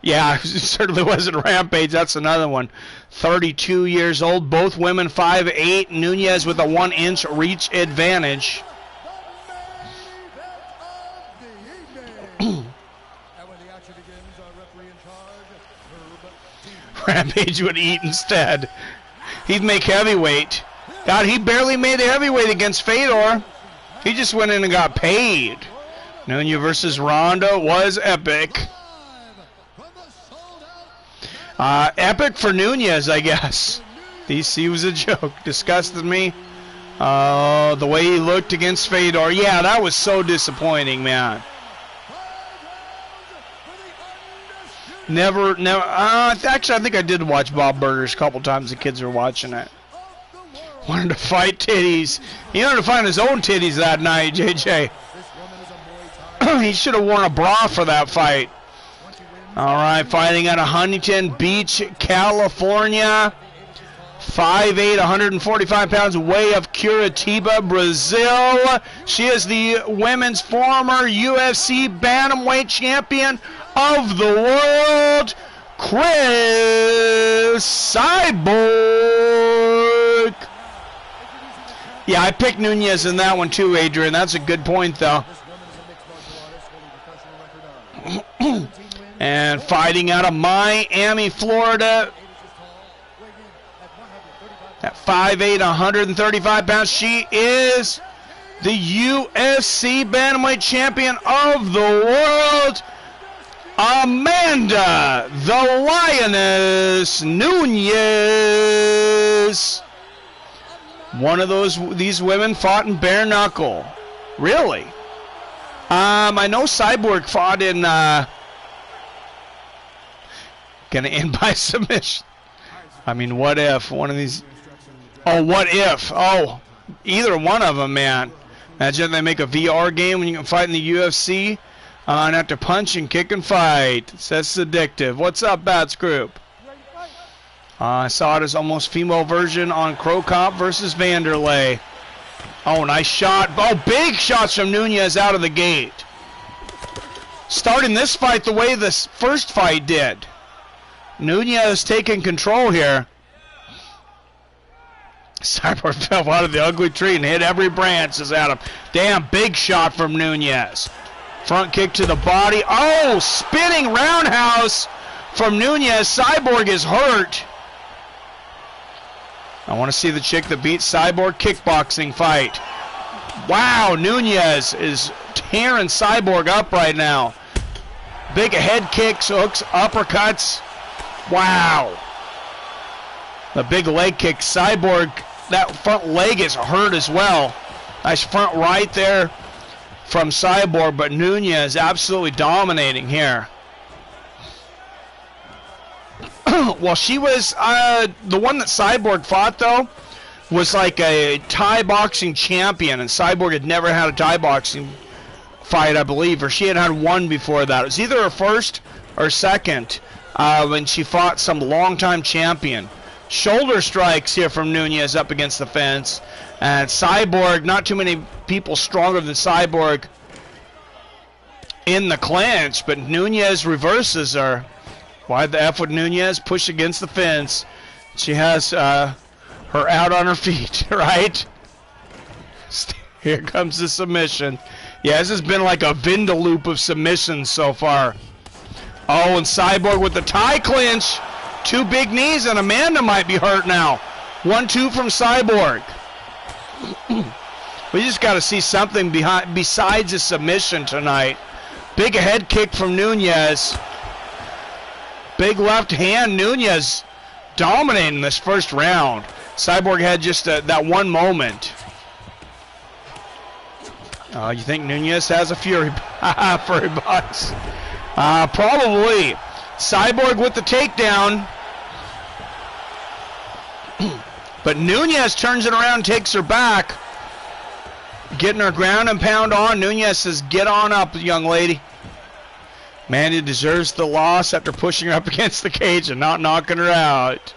Yeah, it certainly wasn't Rampage. That's another one. 32 years old. Both women 5'8". Nunes with a 1-inch reach advantage. Rampage would eat instead. He'd make heavyweight. God, he barely made a heavyweight against Fedor. He just went in and got paid. Nunes versus Ronda was epic. Epic for Nunes, I guess. DC was a joke. Disgusted me. The way he looked against Fedor. Yeah, that was so disappointing, man. Never. Actually, I think I did watch Bob Burgers a couple times. The kids were watching it. Wanted to fight titties. He wanted to find his own titties that night, JJ. He should have worn a bra for that fight. All right, fighting out of Huntington Beach, California. 5'8", 145 pounds, way of Curitiba, Brazil. She is the women's former UFC bantamweight champion of the world, Cris Cyborg. Yeah, I picked Nunes in that one too, Adrian. That's a good point, though. And fighting out of Miami, Florida, at 5'8", 135 pounds, she is the UFC bantamweight champion of the world, Amanda the Lioness Nunes. One of these women fought in bare knuckle. Really? I know Cyborg fought in gonna end by submission. I mean, what if one of these? Oh, what if? Oh, either one of them, man. Imagine they make a VR game when you can fight in the UFC and have to punch and kick and fight. That's addictive. What's up, Bats Group? I saw it as almost female version on Crow Cop versus Vanderlei. Oh, nice shot. Oh, big shots from Nunes out of the gate. Starting this fight the way this first fight did. Nunes taking control here. Cyborg fell out of the ugly tree and hit every branch as at him. Damn, big shot from Nunes. Front kick to the body. Oh, spinning roundhouse from Nunes. Cyborg is hurt. I want to see the chick that beat Cyborg kickboxing fight. Wow, Nunes is tearing Cyborg up right now. Big head kicks, hooks, uppercuts. Wow. The big leg kick. Cyborg, that front leg is hurt as well. Nice front right there from Cyborg, but Nunes absolutely dominating here. Well, she was, the one that Cyborg fought, though, was like a Thai boxing champion, and Cyborg had never had a Thai boxing fight, I believe, or she had had one before that. It was either her first or second when she fought some longtime champion. Shoulder strikes here from Nunes up against the fence. And Cyborg, not too many people stronger than Cyborg in the clinch, but Nunes reverses her. Why the F would Nunes push against the fence? She has her out on her feet, right? Here comes the submission. Yeah, this has been like a Vindaloop of submissions so far. Oh, and Cyborg with the tie clinch. Two big knees, and Amanda might be hurt now. 1-2 from Cyborg. We just got to see something besides a submission tonight. Big head kick from Nunes. Big left hand. Nunes dominating this first round. Cyborg had just that one moment. You think Nunes has a fury box? Probably. Cyborg with the takedown. But Nunes turns it around, takes her back. Getting her ground and pound on. Nunes says, get on up, young lady. Amanda deserves the loss after pushing her up against the cage and not knocking her out.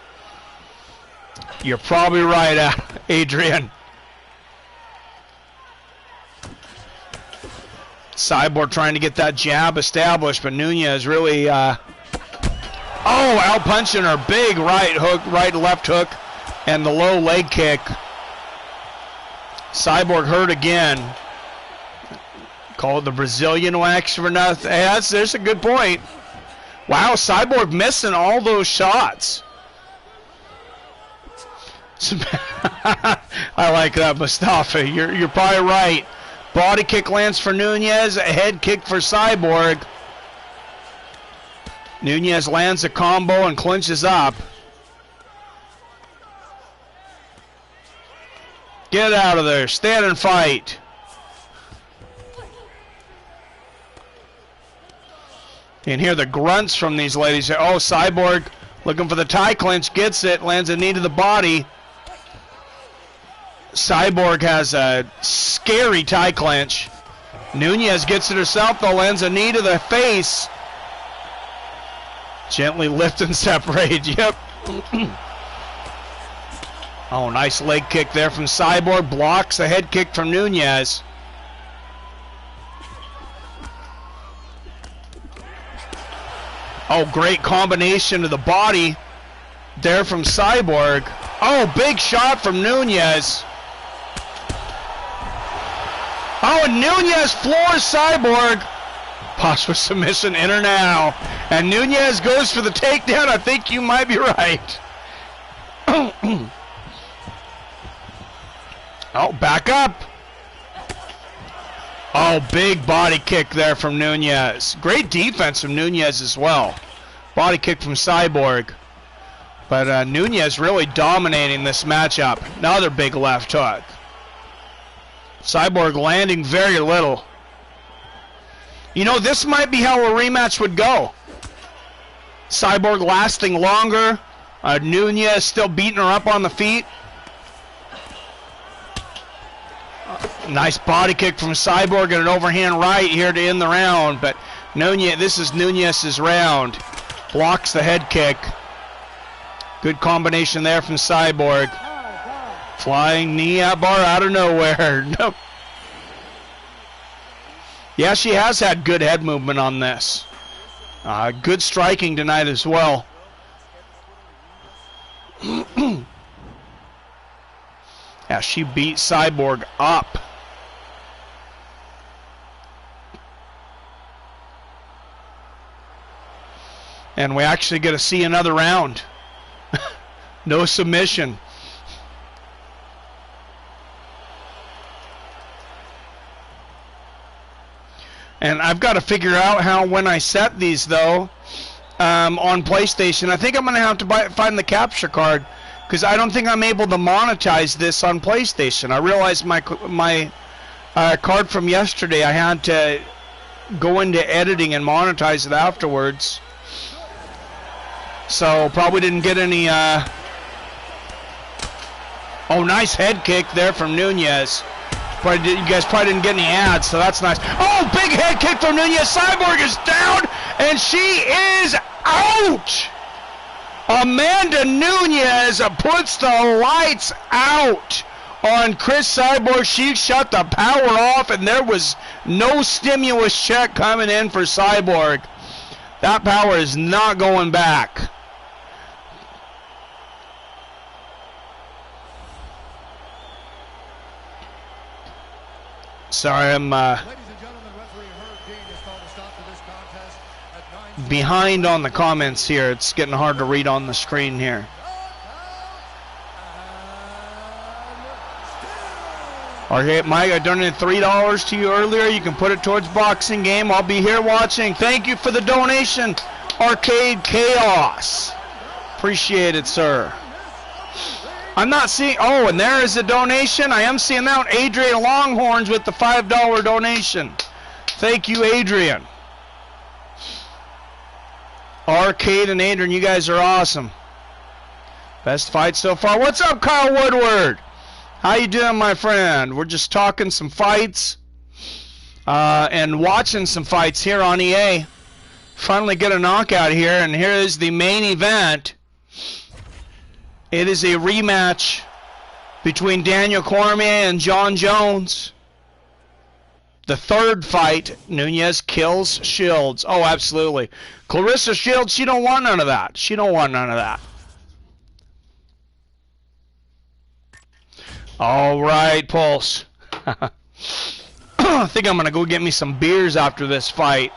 You're probably right, Adrian. Cyborg trying to get that jab established, but Nunes really, out punching her. Big right hook, left hook, and the low leg kick. Cyborg hurt again. Call it the Brazilian wax for nothing. Hey, there's a good point. Wow, Cyborg missing all those shots. I like that, Mustafa. You're probably right. Body kick lands for Nunes. A head kick for Cyborg. Nunes lands a combo and clinches up. Get out of there. Stand and fight. And hear the grunts from these ladies. Oh, Cyborg looking for the tie clinch. Gets it. Lands a knee to the body. Cyborg has a scary tie clinch. Nunes gets it herself, though. Lands a knee to the face. Gently lift and separate. Yep. Oh, nice leg kick there from Cyborg. Blocks the head kick from Nunes. Oh, great combination to the body there from Cyborg. Oh, big shot from Nunes. Oh, and Nunes floors Cyborg. Posture submission in her now. And Nunes goes for the takedown. I think you might be right. Oh, back up. Oh, big body kick there from Nunes. Great defense from Nunes as well. Body kick from Cyborg. But Nunes really dominating this matchup. Another big left hook. Cyborg landing very little. You know, this might be how a rematch would go. Cyborg lasting longer. Nunes still beating her up on the feet. Nice body kick from Cyborg and an overhand right here to end the round. But Nunes, this is Nunes' round. Blocks the head kick. Good combination there from Cyborg. Flying knee bar out of nowhere. Nope. Yeah, she has had good head movement on this. Good striking tonight as well. Yeah, she beat Cyborg up. And we actually get to see another round. No submission. And I've got to figure out how, when I set these though, on PlayStation, I think I'm going to have to find the capture card, because I don't think I'm able to monetize this on PlayStation. I realized my card from yesterday, I had to go into editing and monetize it afterwards. So probably didn't get any. Oh, nice head kick there from Nunes. You guys probably didn't get any ads, so that's nice. Oh, big head kick from Nunes. Cyborg is down, and she is out. Amanda Nunes puts the lights out on Cris Cyborg. She shut the power off, and there was no stimulus check coming in for Cyborg. That power is not going back. Sorry, I'm behind on the comments here. It's getting hard to read on the screen here. Okay, Mike, I donated $3 to you earlier. You can put it towards boxing game. I'll be here watching. Thank you for the donation, Arcade Chaos. Appreciate it, sir. I'm not seeing. Oh, and there is a donation. I am seeing that. Adrian Longhorns with the $5 donation. Thank you, Adrian. Arcade and Adrian, you guys are awesome. Best fight so far. What's up, Kyle Woodward? How you doing, my friend? We're just talking some fights and watching some fights here on EA. Finally get a knockout here, and here is the main event. It is a rematch between Daniel Cormier and Jon Jones. The third fight, Nunes kills Shields. Oh, absolutely. Clarissa Shields, she don't want none of that. She don't want none of that. All right, Pulse. I think I'm going to go get me some beers after this fight.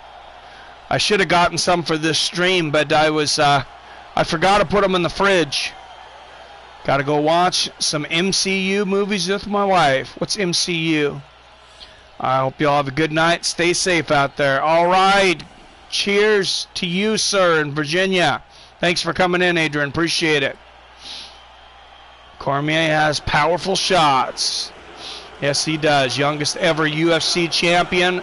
I should have gotten some for this stream, but I forgot to put them in the fridge. Got to go watch some MCU movies with my wife. What's MCU? I hope you all have a good night. Stay safe out there. All right. Cheers to you, sir, in Virginia. Thanks for coming in, Adrian. Appreciate it. Cormier has powerful shots. Yes, he does. Youngest ever UFC champion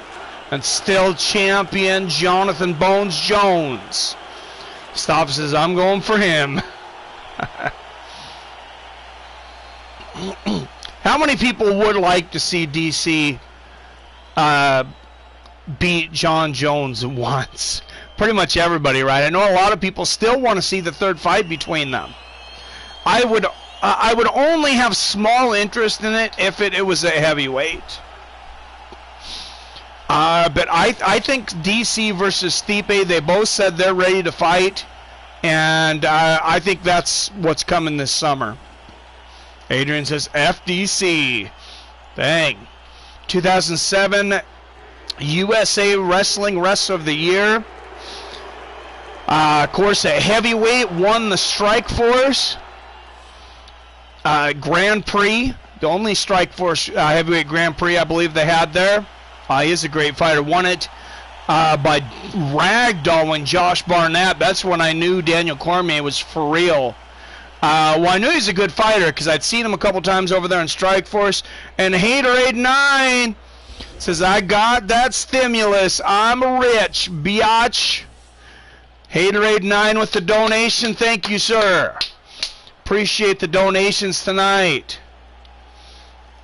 and still champion, Jonathan Bones Jones. Stop says, I'm going for him. How many people would like to see DC beat Jon Jones once? Pretty much everybody, right? I know a lot of people still want to see the third fight between them. I would I would only have small interest in it if it was a heavyweight. But I think DC versus Stipe, they both said they're ready to fight. And I think that's what's coming this summer. Adrian says FDC. Dang. 2007 USA Wrestling Wrestler of the Year. Of course, a heavyweight won the Strike Force Grand Prix. The only Strike Force heavyweight Grand Prix I believe they had there. He is a great fighter. Won it by ragdolling Josh Barnett. That's when I knew Daniel Cormier was for real. Well, I knew he's a good fighter because I'd seen him a couple times over there in Strike Force. And Haterade 9 says, I got that stimulus. I'm rich, biatch. Haterade 9 with the donation. Thank you, sir. Appreciate the donations tonight.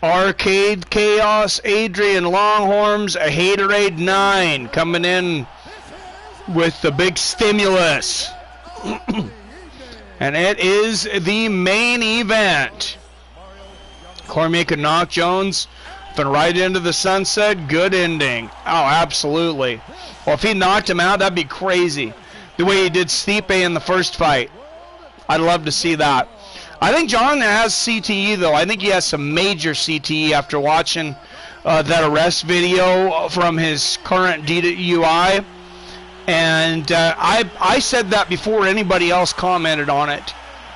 Arcade Chaos, Adrian Longhorns, a Haterade 9 coming in with the big stimulus. And it is the main event. Cormier could knock Jones from right into the sunset. Good ending. Oh, absolutely. Well, if he knocked him out, that'd be crazy. The way he did Stipe in the first fight. I'd love to see that. I think John has CTE, though. I think he has some major CTE after watching that arrest video from his current DUI. And I said that before anybody else commented on it.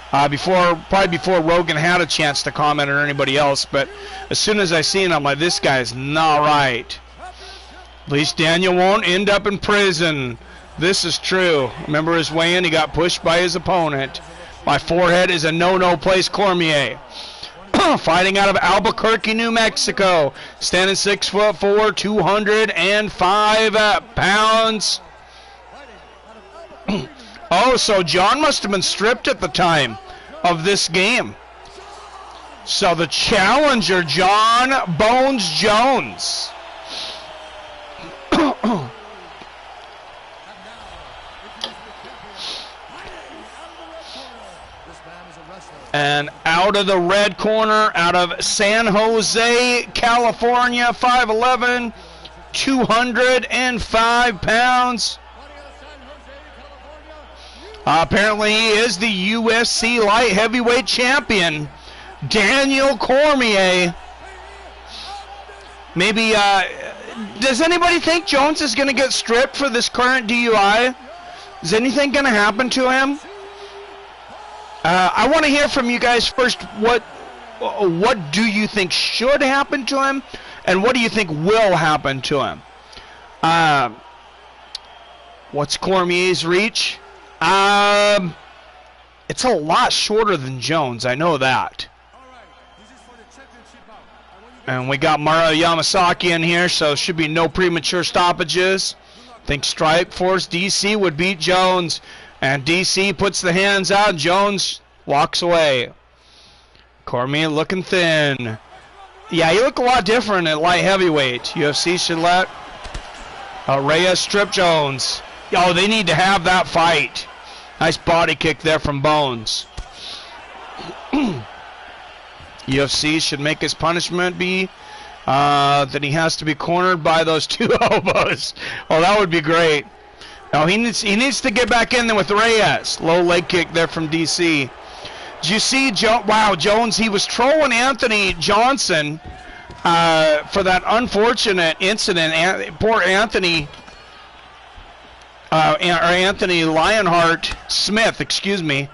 Probably before Rogan had a chance to comment or anybody else. But as soon as I seen him, I'm like, this guy's not right. At least Daniel won't end up in prison. This is true. Remember his weigh-in? He got pushed by his opponent. My forehead is a no-no place, Cormier. Fighting out of Albuquerque, New Mexico. Standing 6'4", 205 pounds. Oh, so John must have been stripped at the time of this game. So the challenger, John Bones Jones. And out of the red corner, out of San Jose, California, 5'11", 205 pounds. Apparently he is the UFC light heavyweight champion, Daniel Cormier. Maybe, does anybody think Jones is going to get stripped for this current DUI? Is anything going to happen to him? I want to hear from you guys first. What do you think should happen to him, and what do you think will happen to him? What's Cormier's reach? It's a lot shorter than Jones. I know that. And we got Mario Yamasaki in here, so should be no premature stoppages. Think Strike Force DC would beat Jones. And DC puts the hands out. Jones walks away. Cormier looking thin. Yeah, you look a lot different at light heavyweight. UFC should let Reyes strip Jones. Oh, they need to have that fight. Nice body kick there from Bones. UFC should make his punishment be that he has to be cornered by those two elbows. Oh, that would be great. Now he needs to get back in there with Reyes. Low leg kick there from DC. Did you see Jones? He was trolling Anthony Johnson for that unfortunate incident. Poor Anthony. Anthony Lionheart Smith, excuse me.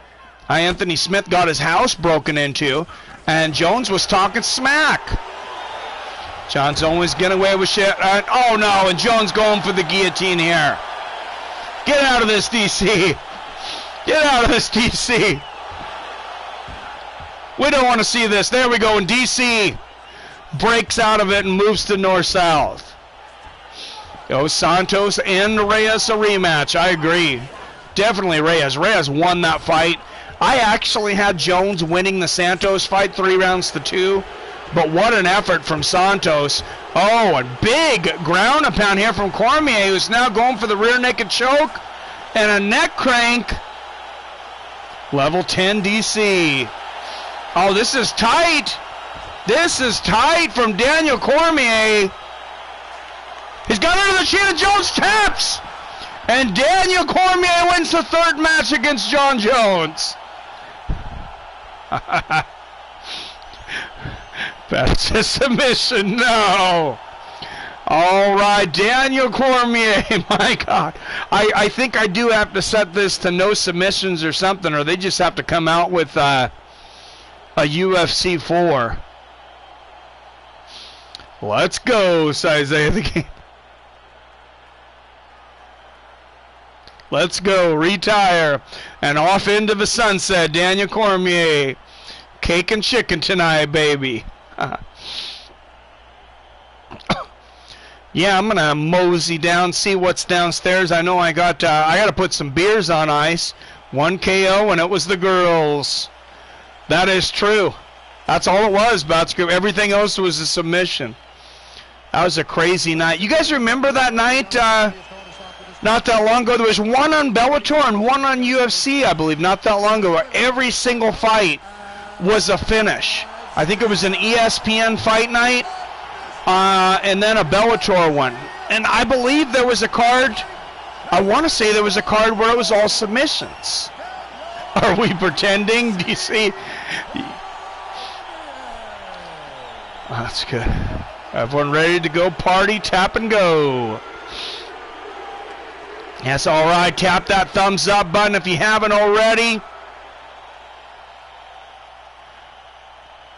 Anthony Smith got his house broken into, and Jones was talking smack. Jones always getting away with shit. Oh no, and Jones going for the guillotine here. Get out of this, DC. Get out of this, DC. We don't want to see this. There we go, and DC breaks out of it and moves to north-south. Dos Santos and Reyes a rematch. I agree. Definitely Reyes. Reyes won that fight. I actually had Jones winning the Santos fight 3-2. But what an effort from Santos. Oh, a big ground and pound here from Cormier, who's now going for the rear naked choke. And a neck crank. Level 10 DC. Oh, this is tight. This is tight from Daniel Cormier. He's got under the chin, and Jones taps. And Daniel Cormier wins the third match against John Jones. That's a submission. No. All right, Daniel Cormier. My God. I think I do have to set this to no submissions or something, or they just have to come out with a UFC 4. Let's go, Isaiah the Game. Let's go, retire, and off into the sunset, Daniel Cormier. Cake and chicken tonight, baby. Yeah, I'm gonna mosey down, see what's downstairs. I know I got to put some beers on ice. 1 KO, and it was the girls. That is true. That's all it was, Botscript. Everything else was a submission. That was a crazy night. You guys remember that night? Not that long ago, there was one on Bellator and one on UFC, I believe, not that long ago, where every single fight was a finish. I think it was an ESPN fight night, and then a Bellator one. And I believe there was a card, I want to say there was a card where it was all submissions. Are we pretending? Do you see? That's good. Everyone ready to go party, tap and go. Yes, all right. Tap that thumbs up button if you haven't already.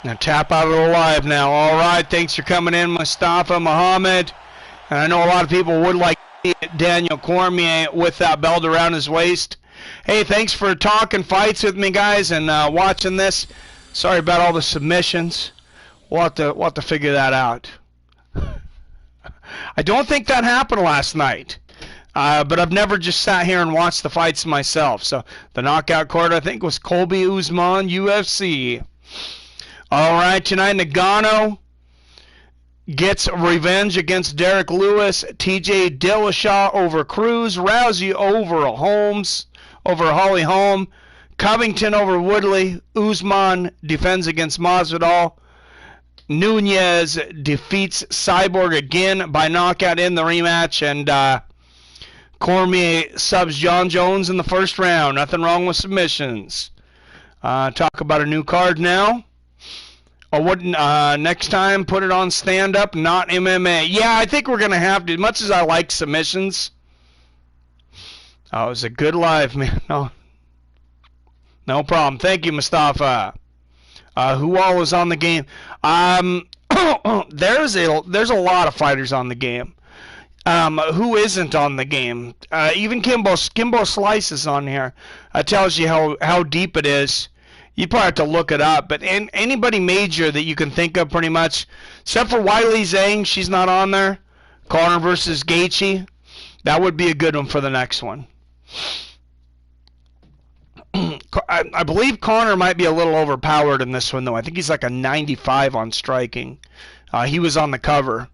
Now tap out of the live now. All right. Thanks for coming in, Mustafa Muhammad. And I know a lot of people would like Daniel Cormier with that belt around his waist. Hey, thanks for talking fights with me, guys, and watching this. Sorry about all the submissions. We'll have to figure that out. I don't think that happened last night. But I've never just sat here and watched the fights myself. So the knockout card, I think, was Colby Usman, UFC. All right, tonight Ngannou gets revenge against Derrick Lewis. TJ Dillashaw over Cruz. Rousey over Holly Holm. Covington over Woodley. Usman defends against Masvidal. Nunes defeats Cyborg again by knockout in the rematch, and Cormier subs John Jones in the first round. Nothing wrong with submissions. Talk about a new card now. Or what? Next time, put it on stand-up, not MMA. Yeah, I think we're going to have to. As much as I like submissions. Oh, it was a good live, man. No problem. Thank you, Mustafa. Who all is on the game? There's a lot of fighters on the game. Who isn't on the game? Even Kimbo Slice is on here. That tells you how deep it is. You probably have to look it up. But anybody major that you can think of, pretty much, except for Weili Zhang, she's not on there. Conor versus Gaethje, that would be a good one for the next one. I believe Conor might be a little overpowered in this one, though. I think he's like a 95 on striking. He was on the cover.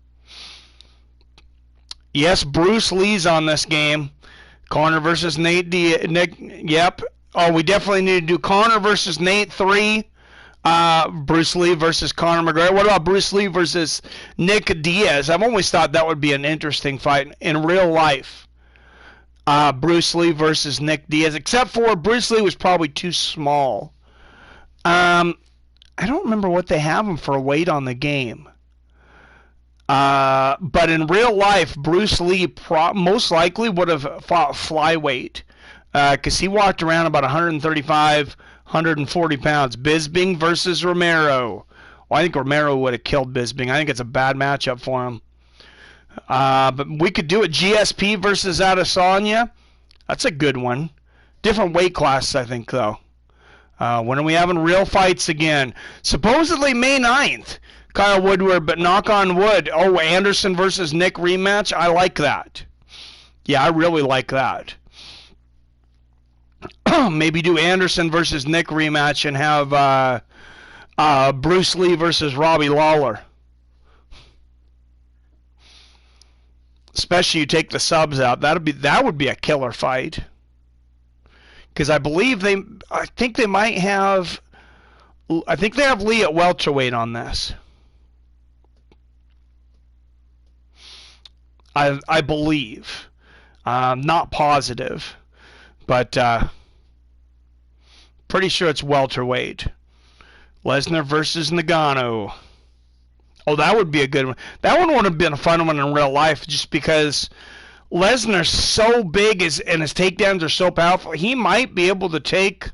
Yes, Bruce Lee's on this game. Conor versus Nick. Yep. Oh, we definitely need to do Conor versus Nate 3. Bruce Lee versus Conor McGregor. What about Bruce Lee versus Nick Diaz? I've always thought that would be an interesting fight in real life. Bruce Lee versus Nick Diaz, except for Bruce Lee was probably too small. I don't remember what they have him for a weight on the game. But in real life, Bruce Lee most likely would have fought flyweight, because he walked around about 135, 140 pounds. Bisping versus Romero. Well, I think Romero would have killed Bisping. I think it's a bad matchup for him. But we could do it. GSP versus Adesanya. That's a good one. Different weight class, I think, though. When are we having real fights again? Supposedly May 9th. Kyle Woodward, but knock on wood. Oh, Anderson versus Nick rematch. I like that. Yeah, I really like that. Maybe do Anderson versus Nick rematch and have Bruce Lee versus Robbie Lawler. Especially you take the subs out. That would be a killer fight. Because I think they might have I think they have Lee at welterweight on this. I believe. Not positive, but pretty sure it's welterweight. Lesnar versus Ngannou. Oh, that would be a good one. That one would have been a fun one in real life, just because Lesnar's so big and his takedowns are so powerful. He might be able to take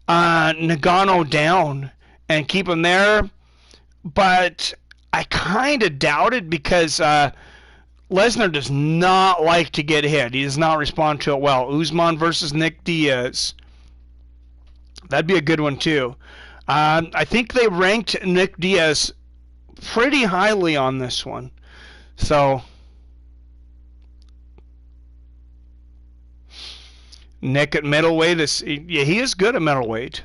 Ngannou down and keep him there, but I kind of doubt it, because Lesnar does not like to get hit. He does not respond to it well. Usman versus Nick Diaz. That'd be a good one too. I think they ranked Nick Diaz pretty highly on this one. So Nick at middleweight, he is good at middleweight.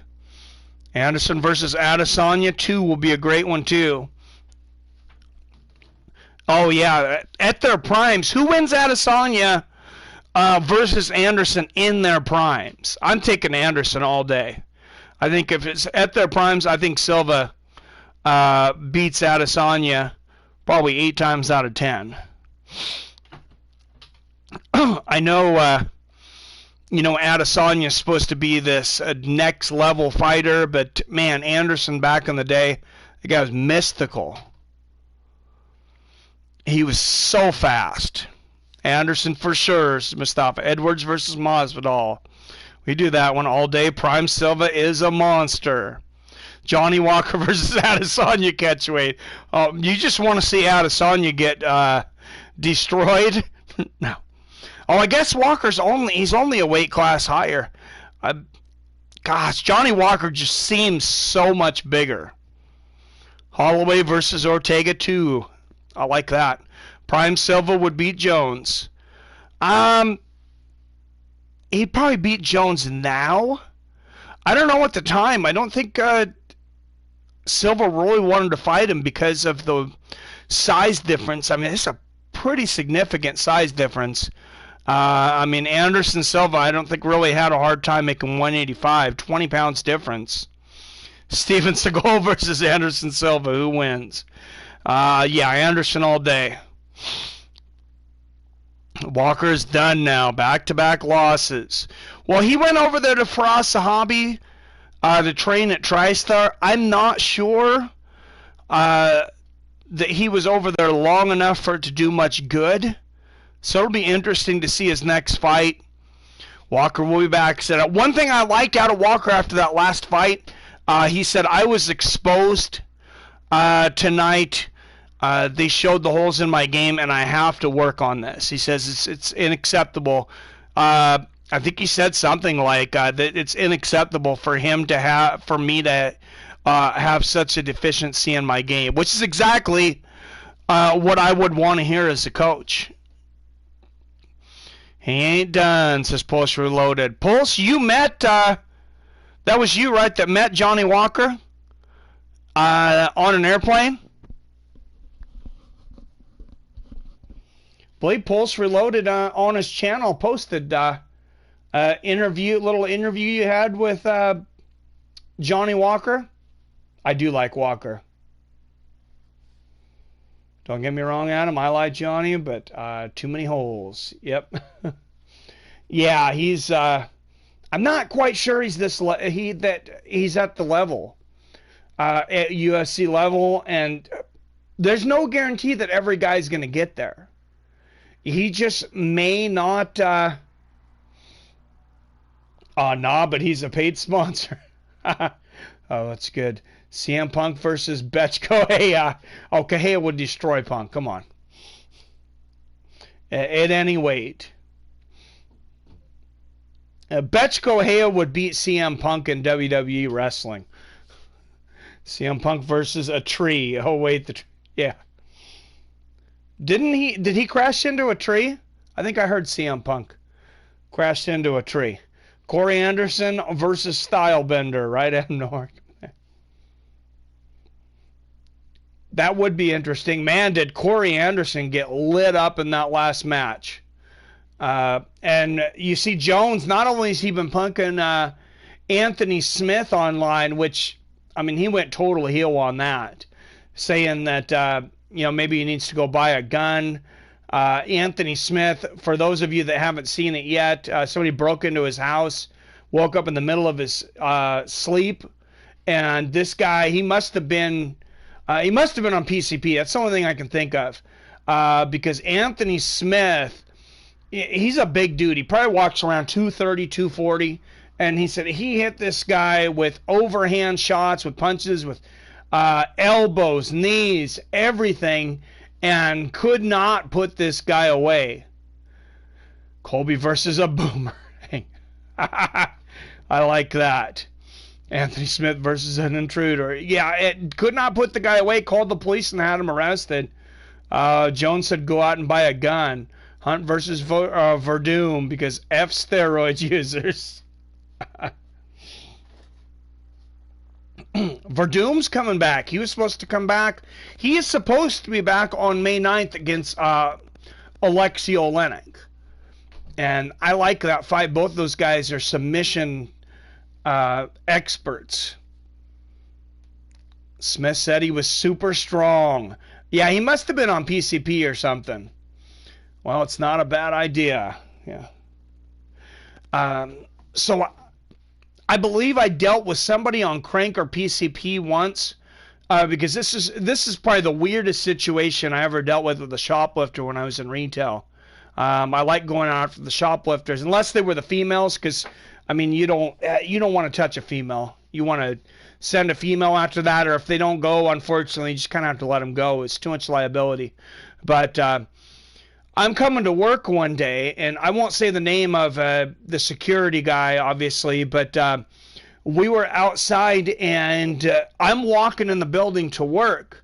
Anderson versus Adesanya 2 will be a great one too. Oh yeah, at their primes. Who wins Adesanya versus Anderson in their primes? I'm taking Anderson all day. I think if it's at their primes, I think Silva beats Adesanya probably 8 times out of 10. I know, Adesanya is supposed to be this next level fighter, but man, Anderson back in the day, the guy was mystical. He was so fast. Anderson for sure. Mustafa Edwards versus Masvidal. We do that one all day. Prime Silva is a monster. Johnny Walker versus Adesanya catchweight. You just want to see Adesanya get destroyed? No. Oh, I guess he's only a weight class higher. Gosh, Johnny Walker just seems so much bigger. Holloway versus Ortega 2. I like that. Prime Silva would beat Jones. He'd probably beat Jones now. I don't know at the time. I don't think Silva really wanted to fight him because of the size difference. I mean, it's a pretty significant size difference. Anderson Silva, I don't think really had a hard time making 185. 20 pounds difference. Steven Seagal versus Anderson Silva. Who wins? Anderson all day. Walker's done now. Back-to-back losses. Well, he went over there to Firas Zahabi to train at TriStar. I'm not sure that he was over there long enough for it to do much good. So it'll be interesting to see his next fight. Walker will be back. Said one thing I liked out of Walker after that last fight, he said, I was exposed tonight. They showed the holes in my game, and I have to work on this. He says it's unacceptable. I think he said something like that it's unacceptable for me to have such a deficiency in my game, which is exactly what I would want to hear as a coach. He ain't done, says Pulse Reloaded. Pulse, you met, that was you, right, that met Johnny Walker on an airplane? Believe Pulse Reloaded on his channel posted little interview you had with Johnny Walker. I do like Walker. Don't get me wrong, Adam. I like Johnny, but too many holes. Yep. Yeah, he's. I'm not quite sure he's he's at the level, at UFC level, and there's no guarantee that every guy's going to get there. He just may not. But he's a paid sponsor. Oh, that's good. CM Punk versus Betch Cormier. Cormier would destroy Punk. Come on. At any weight. Betch Cormier would beat CM Punk in WWE wrestling. CM Punk versus a tree. Oh, wait. Yeah. Did he crash into a tree? I think I heard CM Punk crashed into a tree. Corey Anderson versus Stylebender, right? Adam North. That would be interesting. Man, did Corey Anderson get lit up in that last match. And you see Jones, not only has he been punking Anthony Smith online, which I mean, he went total heel on that, saying that, maybe he needs to go buy a gun. Anthony Smith, for those of you that haven't seen it yet, somebody broke into his house, woke up in the middle of his sleep, and this guy, he must have been on PCP. That's the only thing I can think of, because Anthony Smith, he's a big dude. He probably walks around 230, 240, and he said he hit this guy with overhand shots, with punches, with elbows, knees, everything, and could not put this guy away. Colby versus a boomerang. I like that. Anthony Smith versus an intruder. Yeah, it could not put the guy away. Called the police and had him arrested. Jones said go out and buy a gun. Hunt versus Verdum because F steroid users. Verdum's coming back. He was supposed to come back. He is supposed to be back on May 9th against Alexei Olenek. And I like that fight. Both those guys are submission experts. Smith said he was super strong. Yeah, he must have been on PCP or something. Well, it's not a bad idea. Yeah. So I believe I dealt with somebody on Crank or PCP once, because this is probably the weirdest situation I ever dealt with a shoplifter when I was in retail. I like going out for the shoplifters, unless they were the females, because I mean you don't want to touch a female. You want to send a female after that, or if they don't go, unfortunately, you just kind of have to let them go. It's too much liability. But I'm coming to work one day, and I won't say the name of the security guy, obviously, but we were outside, and I'm walking in the building to work,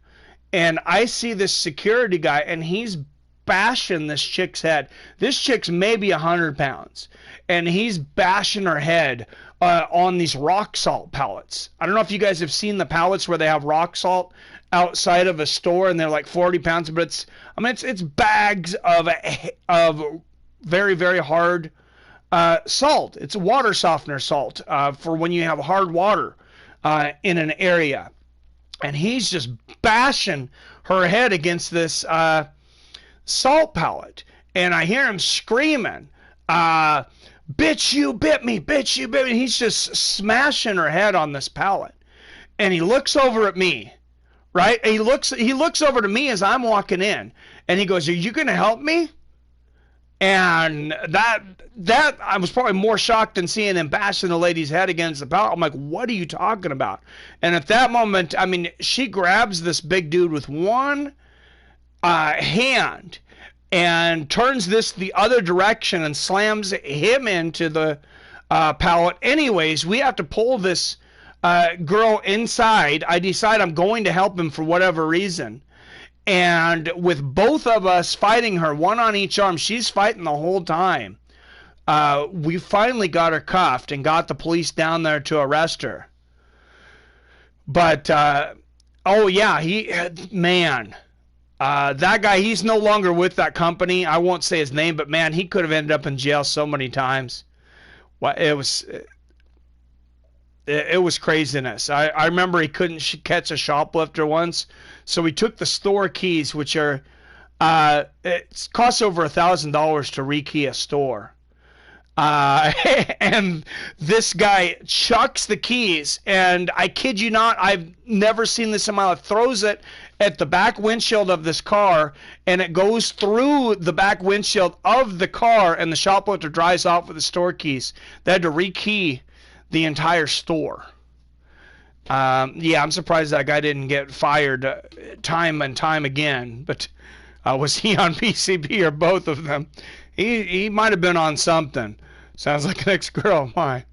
and I see this security guy, and he's bashing this chick's head. This chick's maybe 100 pounds, and he's bashing her head on these rock salt pallets. I don't know if you guys have seen the pallets where they have rock salt outside of a store, and they're like 40 pounds, but it's bags of very, very hard salt. It's a water softener salt for when you have hard water in an area. And he's just bashing her head against this salt pallet. And I hear him screaming, bitch, you bit me, bitch, you bit me. He's just smashing her head on this pallet. And he looks over at me. Right? He looks over to me as I'm walking in, and he goes, "Are you going to help me?" And that I was probably more shocked than seeing him bashing the lady's head against the pallet. I'm like, "What are you talking about?" And at that moment, I mean, she grabs this big dude with one hand and turns this the other direction and slams him into the pallet. Anyways, we have to pull this girl inside. I decide I'm going to help him for whatever reason. And with both of us fighting her, one on each arm, she's fighting the whole time. We finally got her cuffed and got the police down there to arrest her. But, oh yeah, that guy, he's no longer with that company. I won't say his name, but man, he could have ended up in jail so many times. Well, it was craziness. I remember he couldn't catch a shoplifter once, so he took the store keys, which are it costs over $1,000 to rekey a store. And this guy chucks the keys, and I kid you not, I've never seen this in my life, throws it at the back windshield of this car, and it goes through the back windshield of the car, and the shoplifter drives off with the store keys. They had to rekey the entire store. Yeah, I'm surprised that guy didn't get fired time and time again. But was he on PCP or both of them? He might have been on something. Sounds like an ex-girl of mine.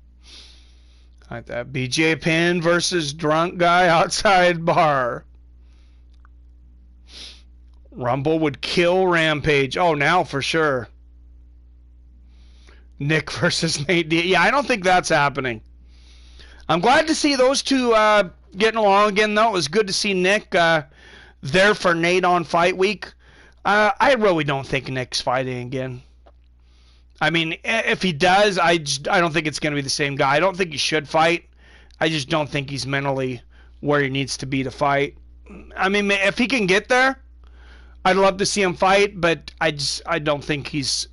Like that BJ Penn versus drunk guy outside bar. Rumble would kill Rampage. Oh, now for sure. Nick versus Nate Diaz. Yeah, I don't think that's happening. I'm glad to see those two getting along again, though. It was good to see Nick there for Nate on Fight Week. I really don't think Nick's fighting again. I mean, if he does, I don't think it's going to be the same guy. I don't think he should fight. I just don't think he's mentally where he needs to be to fight. I mean, if he can get there, I'd love to see him fight, but I don't think he's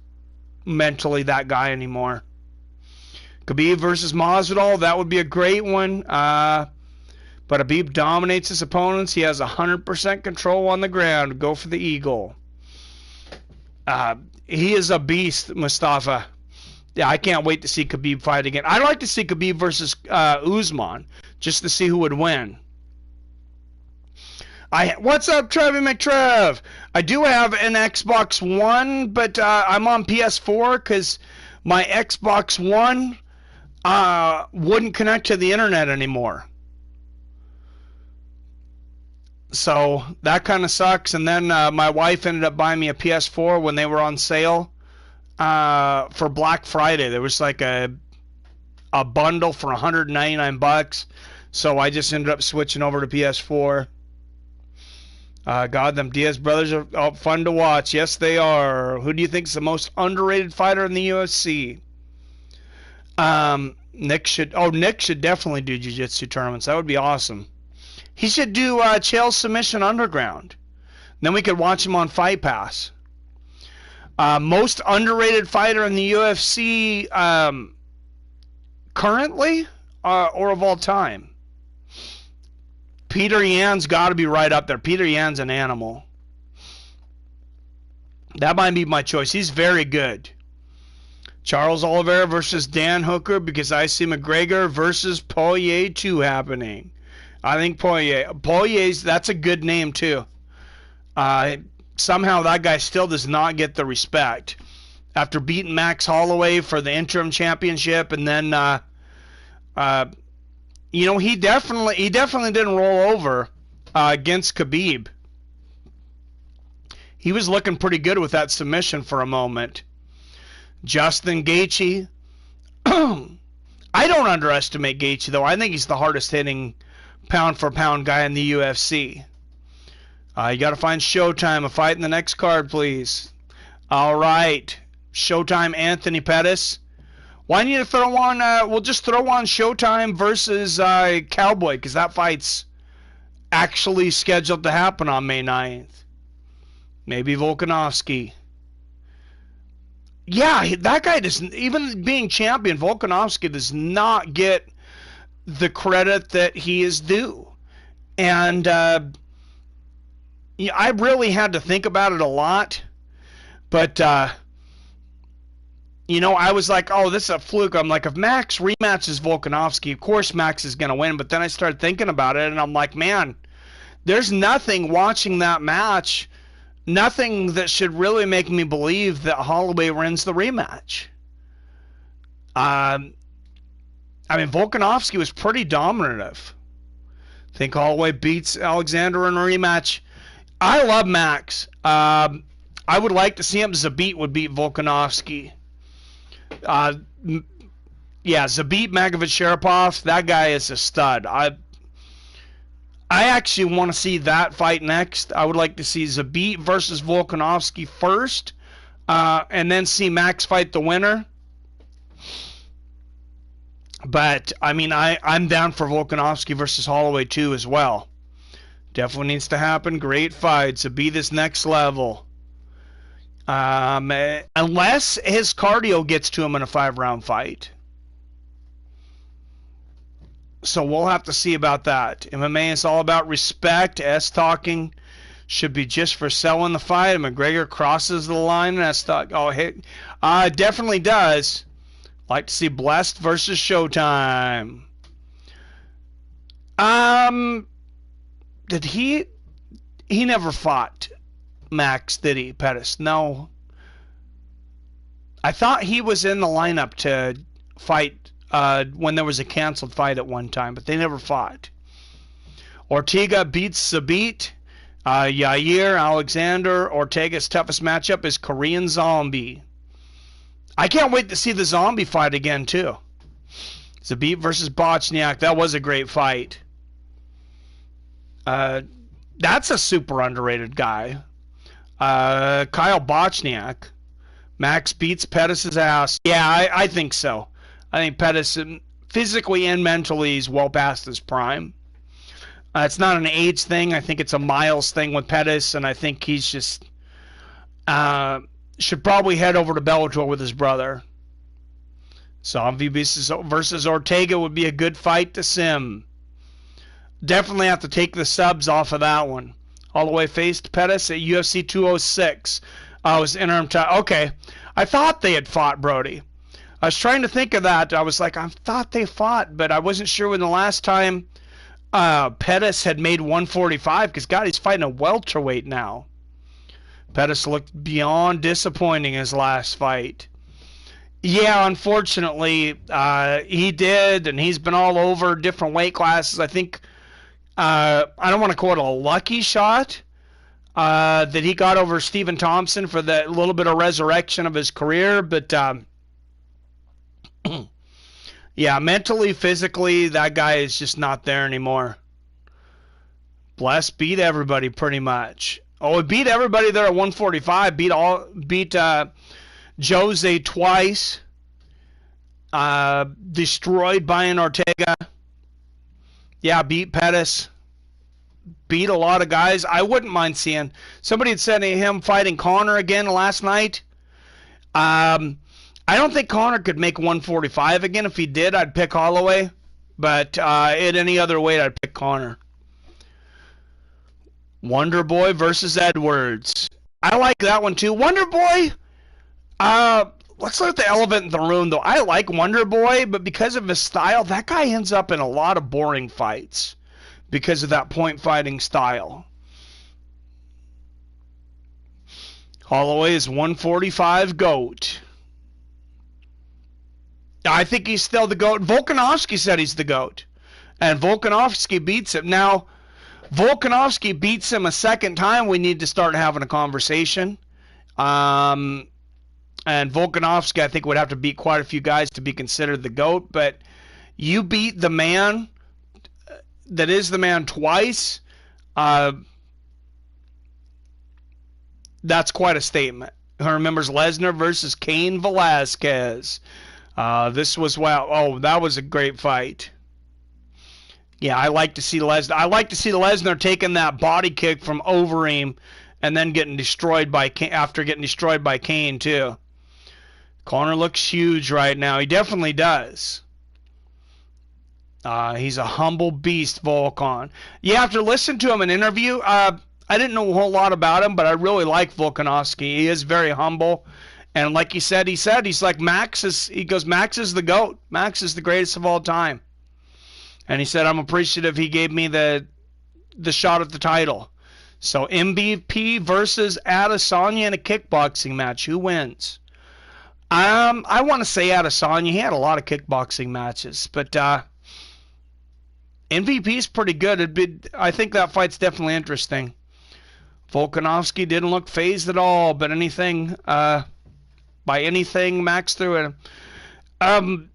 mentally that guy anymore. Khabib versus Masvidal, that would be a great one. But Khabib dominates his opponents. He has 100% control on the ground. Go for the eagle. He is a beast, Mustafa. Yeah, I can't wait to see Khabib fight again. I'd like to see Khabib versus Usman, just to see who would win. What's up, Trevi McTrev? I do have an Xbox One, but I'm on PS4 because my Xbox One wouldn't connect to the internet anymore. So that kind of sucks. And then my wife ended up buying me a PS4 when they were on sale for Black Friday. There was like a bundle for $199. So I just ended up switching over to PS4. God, them Diaz brothers are fun to watch. Yes, they are. Who do you think is the most underrated fighter in the UFC? Nick should definitely do jiu-jitsu tournaments. That would be awesome. He should do Chael Submission Underground. Then we could watch him on Fight Pass. Most underrated fighter in the UFC currently or of all time? Peter Yan's got to be right up there. Peter Yan's an animal. That might be my choice. He's very good. Charles Oliveira versus Dan Hooker, because I see McGregor versus Poirier 2 happening. I think Poirier's, that's a good name too. Somehow that guy still does not get the respect. After beating Max Holloway for the interim championship, and then he definitely didn't roll over against Khabib. He was looking pretty good with that submission for a moment. Justin Gaethje. I don't underestimate Gaethje, though. I think he's the hardest hitting pound-for-pound guy in the UFC. You got to find Showtime a fight in the next card, please. All right. Showtime Anthony Pettis. Why need to throw on, we'll just throw on Showtime versus Cowboy, because that fight's actually scheduled to happen on May 9th. Maybe Volkanovski. Yeah, that guy doesn't, even being champion, Volkanovski does not get the credit that he is due. And I really had to think about it a lot. But, I was like, oh, this is a fluke. I'm like, if Max rematches Volkanovski, of course Max is going to win. But then I started thinking about it, and I'm like, man, there's nothing watching that match, nothing that should really make me believe that Holloway wins the rematch. Volkanovski was pretty dominative. I think Holloway beats Alexander in a rematch. I love Max. I would like to see him. Zabit would beat Volkanovski. Zabit Magomed-Sharipov, that guy is a stud. I actually want to see that fight next. I would like to see Zabit versus Volkanovski first, and then see Max fight the winner. But, I'm down for Volkanovski versus Holloway too as well. Definitely needs to happen. Great fight. Zabit is next level. Unless his cardio gets to him in a 5-round fight. So we'll have to see about that. MMA is all about respect. S-talking should be just for selling the fight. And McGregor crosses the line. And S-talk. Oh, hey, definitely does. Like to see Blessed versus Showtime. Did he never fought Max, did he, Pettis? No. I thought he was in the lineup to fight when there was a canceled fight at one time, but they never fought. Ortega beats Zabit. Yair Alexander. Ortega's toughest matchup is Korean Zombie. I can't wait to see the Zombie fight again, too. Zabit versus Bochniak. That was a great fight. That's a super underrated guy. Kyle Bochniak. Max beats Pettis' ass. Yeah, I think so. I think Pettis, physically and mentally, is well past his prime. It's not an age thing. I think it's a miles thing with Pettis, and I think he's just should probably head over to Bellator with his brother. Zombie versus Ortega would be a good fight to sim. Definitely have to take the subs off of that one. Holloway faced Pettis at UFC 206. Was interim time. Okay. I thought they had fought, Brody. I was trying to think of that. I was like, I thought they fought, but I wasn't sure when the last time Pettis had made 145, because, God, he's fighting a welterweight now. Pettis looked beyond disappointing his last fight. Yeah, unfortunately, he did, and he's been all over different weight classes. I think, I don't want to call it a lucky shot that he got over Stephen Thompson for that little bit of resurrection of his career, but yeah, mentally, physically, that guy is just not there anymore. Bless beat everybody pretty much. Oh, he beat everybody there at 145. Beat Jose twice. Destroyed Brian Ortega. Yeah, beat Pettis. Beat a lot of guys. I wouldn't mind seeing. Somebody had said him fighting Conor again last night. I don't think Conor could make 145 again. If he did, I'd pick Holloway. But in any other weight, I'd pick Conor. Wonder Boy versus Edwards. I like that one too. Wonder Boy, let's look at the elephant in the room, though. I like Wonder Boy, but because of his style, that guy ends up in a lot of boring fights because of that point fighting style. Holloway is 145 GOAT. I think he's still the GOAT. Volkanovski said he's the GOAT. And Volkanovski beats him. Now, Volkanovski beats him a second time, we need to start having a conversation. And Volkanovski, I think, would have to beat quite a few guys to be considered the GOAT. But you beat the man that is the man twice. That's quite a statement. Who remembers Lesnar versus Cain Velasquez? This was, wow. Oh, that was a great fight. Yeah, I like to see Lesnar. I like to see Lesnar taking that body kick from Overeem and then getting destroyed by after getting destroyed by Cain too. Conor looks huge right now. He definitely does. He's a humble beast, Volkan. You have to listen to him in an interview. I didn't know a whole lot about him, but I really like Volkanovski. He is very humble. And like he said, he's like Max is the GOAT. Max is the greatest of all time. And he said, I'm appreciative he gave me the shot at the title. So MVP versus Adesanya in a kickboxing match. Who wins? I want to say Adesanya. He had a lot of kickboxing matches. But MVP is pretty good. I think that fight's definitely interesting. Volkanovski didn't look phased at all, but by anything Max threw at him.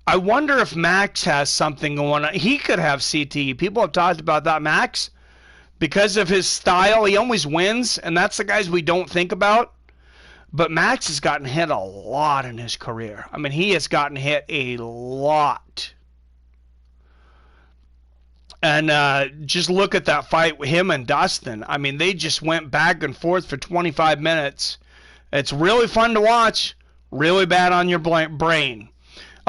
I wonder if Max has something going on. He could have CTE. People have talked about that. Max, because of his style, he always wins, and that's the guys we don't think about. But Max has gotten hit a lot in his career. I mean, he has gotten hit a lot. And just look at that fight with him and Dustin. I mean, they just went back and forth for 25 minutes. It's really fun to watch. Really bad on your brain.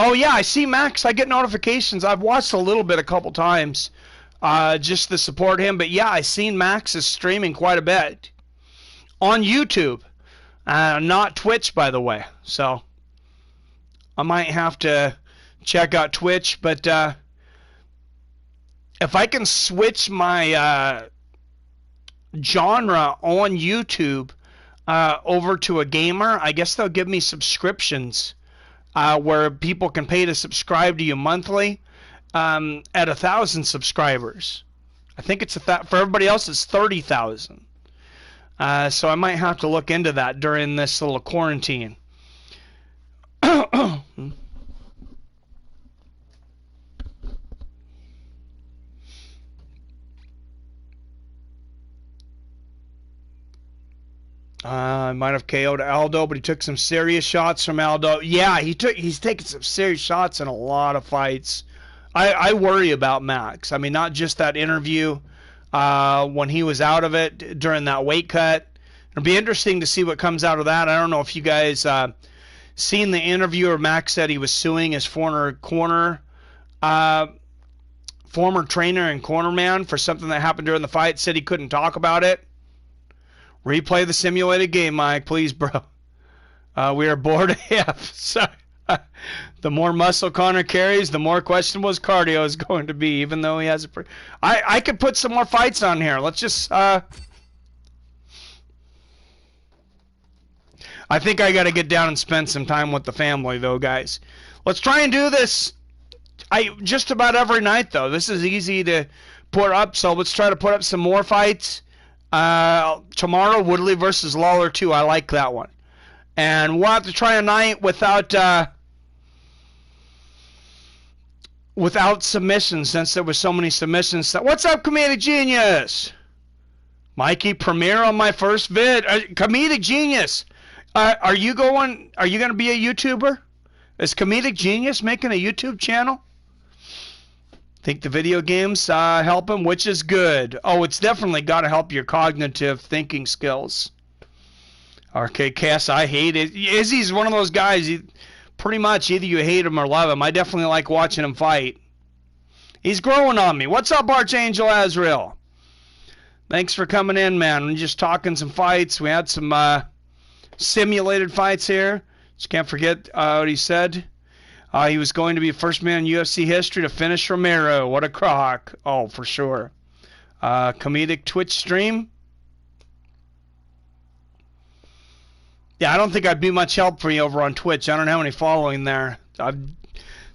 Oh, yeah, I see Max. I get notifications. I've watched a little bit a couple times just to support him. But, yeah, I've seen Max is streaming quite a bit on YouTube. Not Twitch, by the way. So I might have to check out Twitch. But if I can switch my genre on YouTube over to a gamer, I guess they'll give me subscriptions. Where people can pay to subscribe to you monthly at 1,000 subscribers. I think it's for everybody else it's 30,000. So I might have to look into that during this little quarantine. I might have KO'd Aldo, but he took some serious shots from Aldo. Yeah, he's taken some serious shots in a lot of fights. I worry about Max. I mean, not just that interview when he was out of it during that weight cut. It'll be interesting to see what comes out of that. I don't know if you guys seen the interview where Max said he was suing his former trainer and corner man for something that happened during the fight. Said he couldn't talk about it. Replay the simulated game, Mike, please, bro. We are bored AF. Sorry. The more muscle Conor carries, the more questionable his cardio is going to be, even though he has a... I could put some more fights on here. Let's just... I think I got to get down and spend some time with the family, though, guys. Let's try and do this just about every night, though. This is easy to put up, so let's try to put up some more fights. Tomorrow, Woodley versus Lawler 2. I like that one. And we'll have to try a night without submissions, since there were so many submissions. What's up, Comedic Genius? Mikey, premiere on my first vid. Comedic Genius. Are you going to be a YouTuber? Is Comedic Genius making a YouTube channel? Think the video games help him, which is good. Oh, it's definitely got to help your cognitive thinking skills. RK Cass, I hate it. Izzy's one of those guys, pretty much either you hate him or love him. I definitely like watching him fight. He's growing on me. What's up, Archangel Azrael? Thanks for coming in, man. We're just talking some fights. We had some simulated fights here. Just can't forget what he said. He was going to be the first man in UFC history to finish Romero. What a crock. Oh, for sure. Comedic Twitch stream. Yeah, I don't think I'd be much help for you over on Twitch. I don't have any following there. I've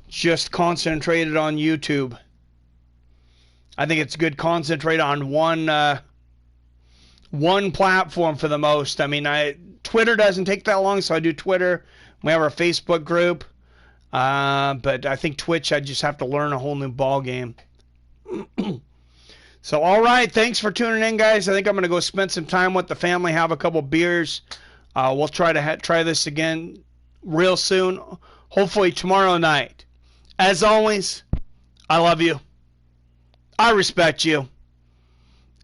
just concentrated on YouTube. I think it's good concentrate on one platform for the most. I mean, Twitter doesn't take that long, so I do Twitter. We have our Facebook group. But I think Twitch, I just have to learn a whole new ball game. So, all right. Thanks for tuning in, guys. I think I'm going to go spend some time with the family, have a couple beers. We'll try to try this again real soon, hopefully tomorrow night. As always, I love you. I respect you.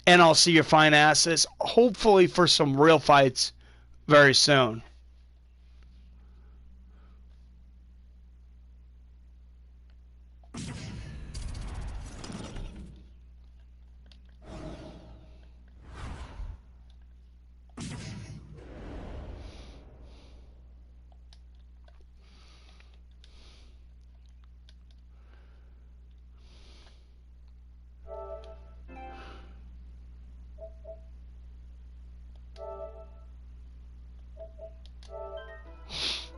And I'll see your fine asses, hopefully for some real fights very soon.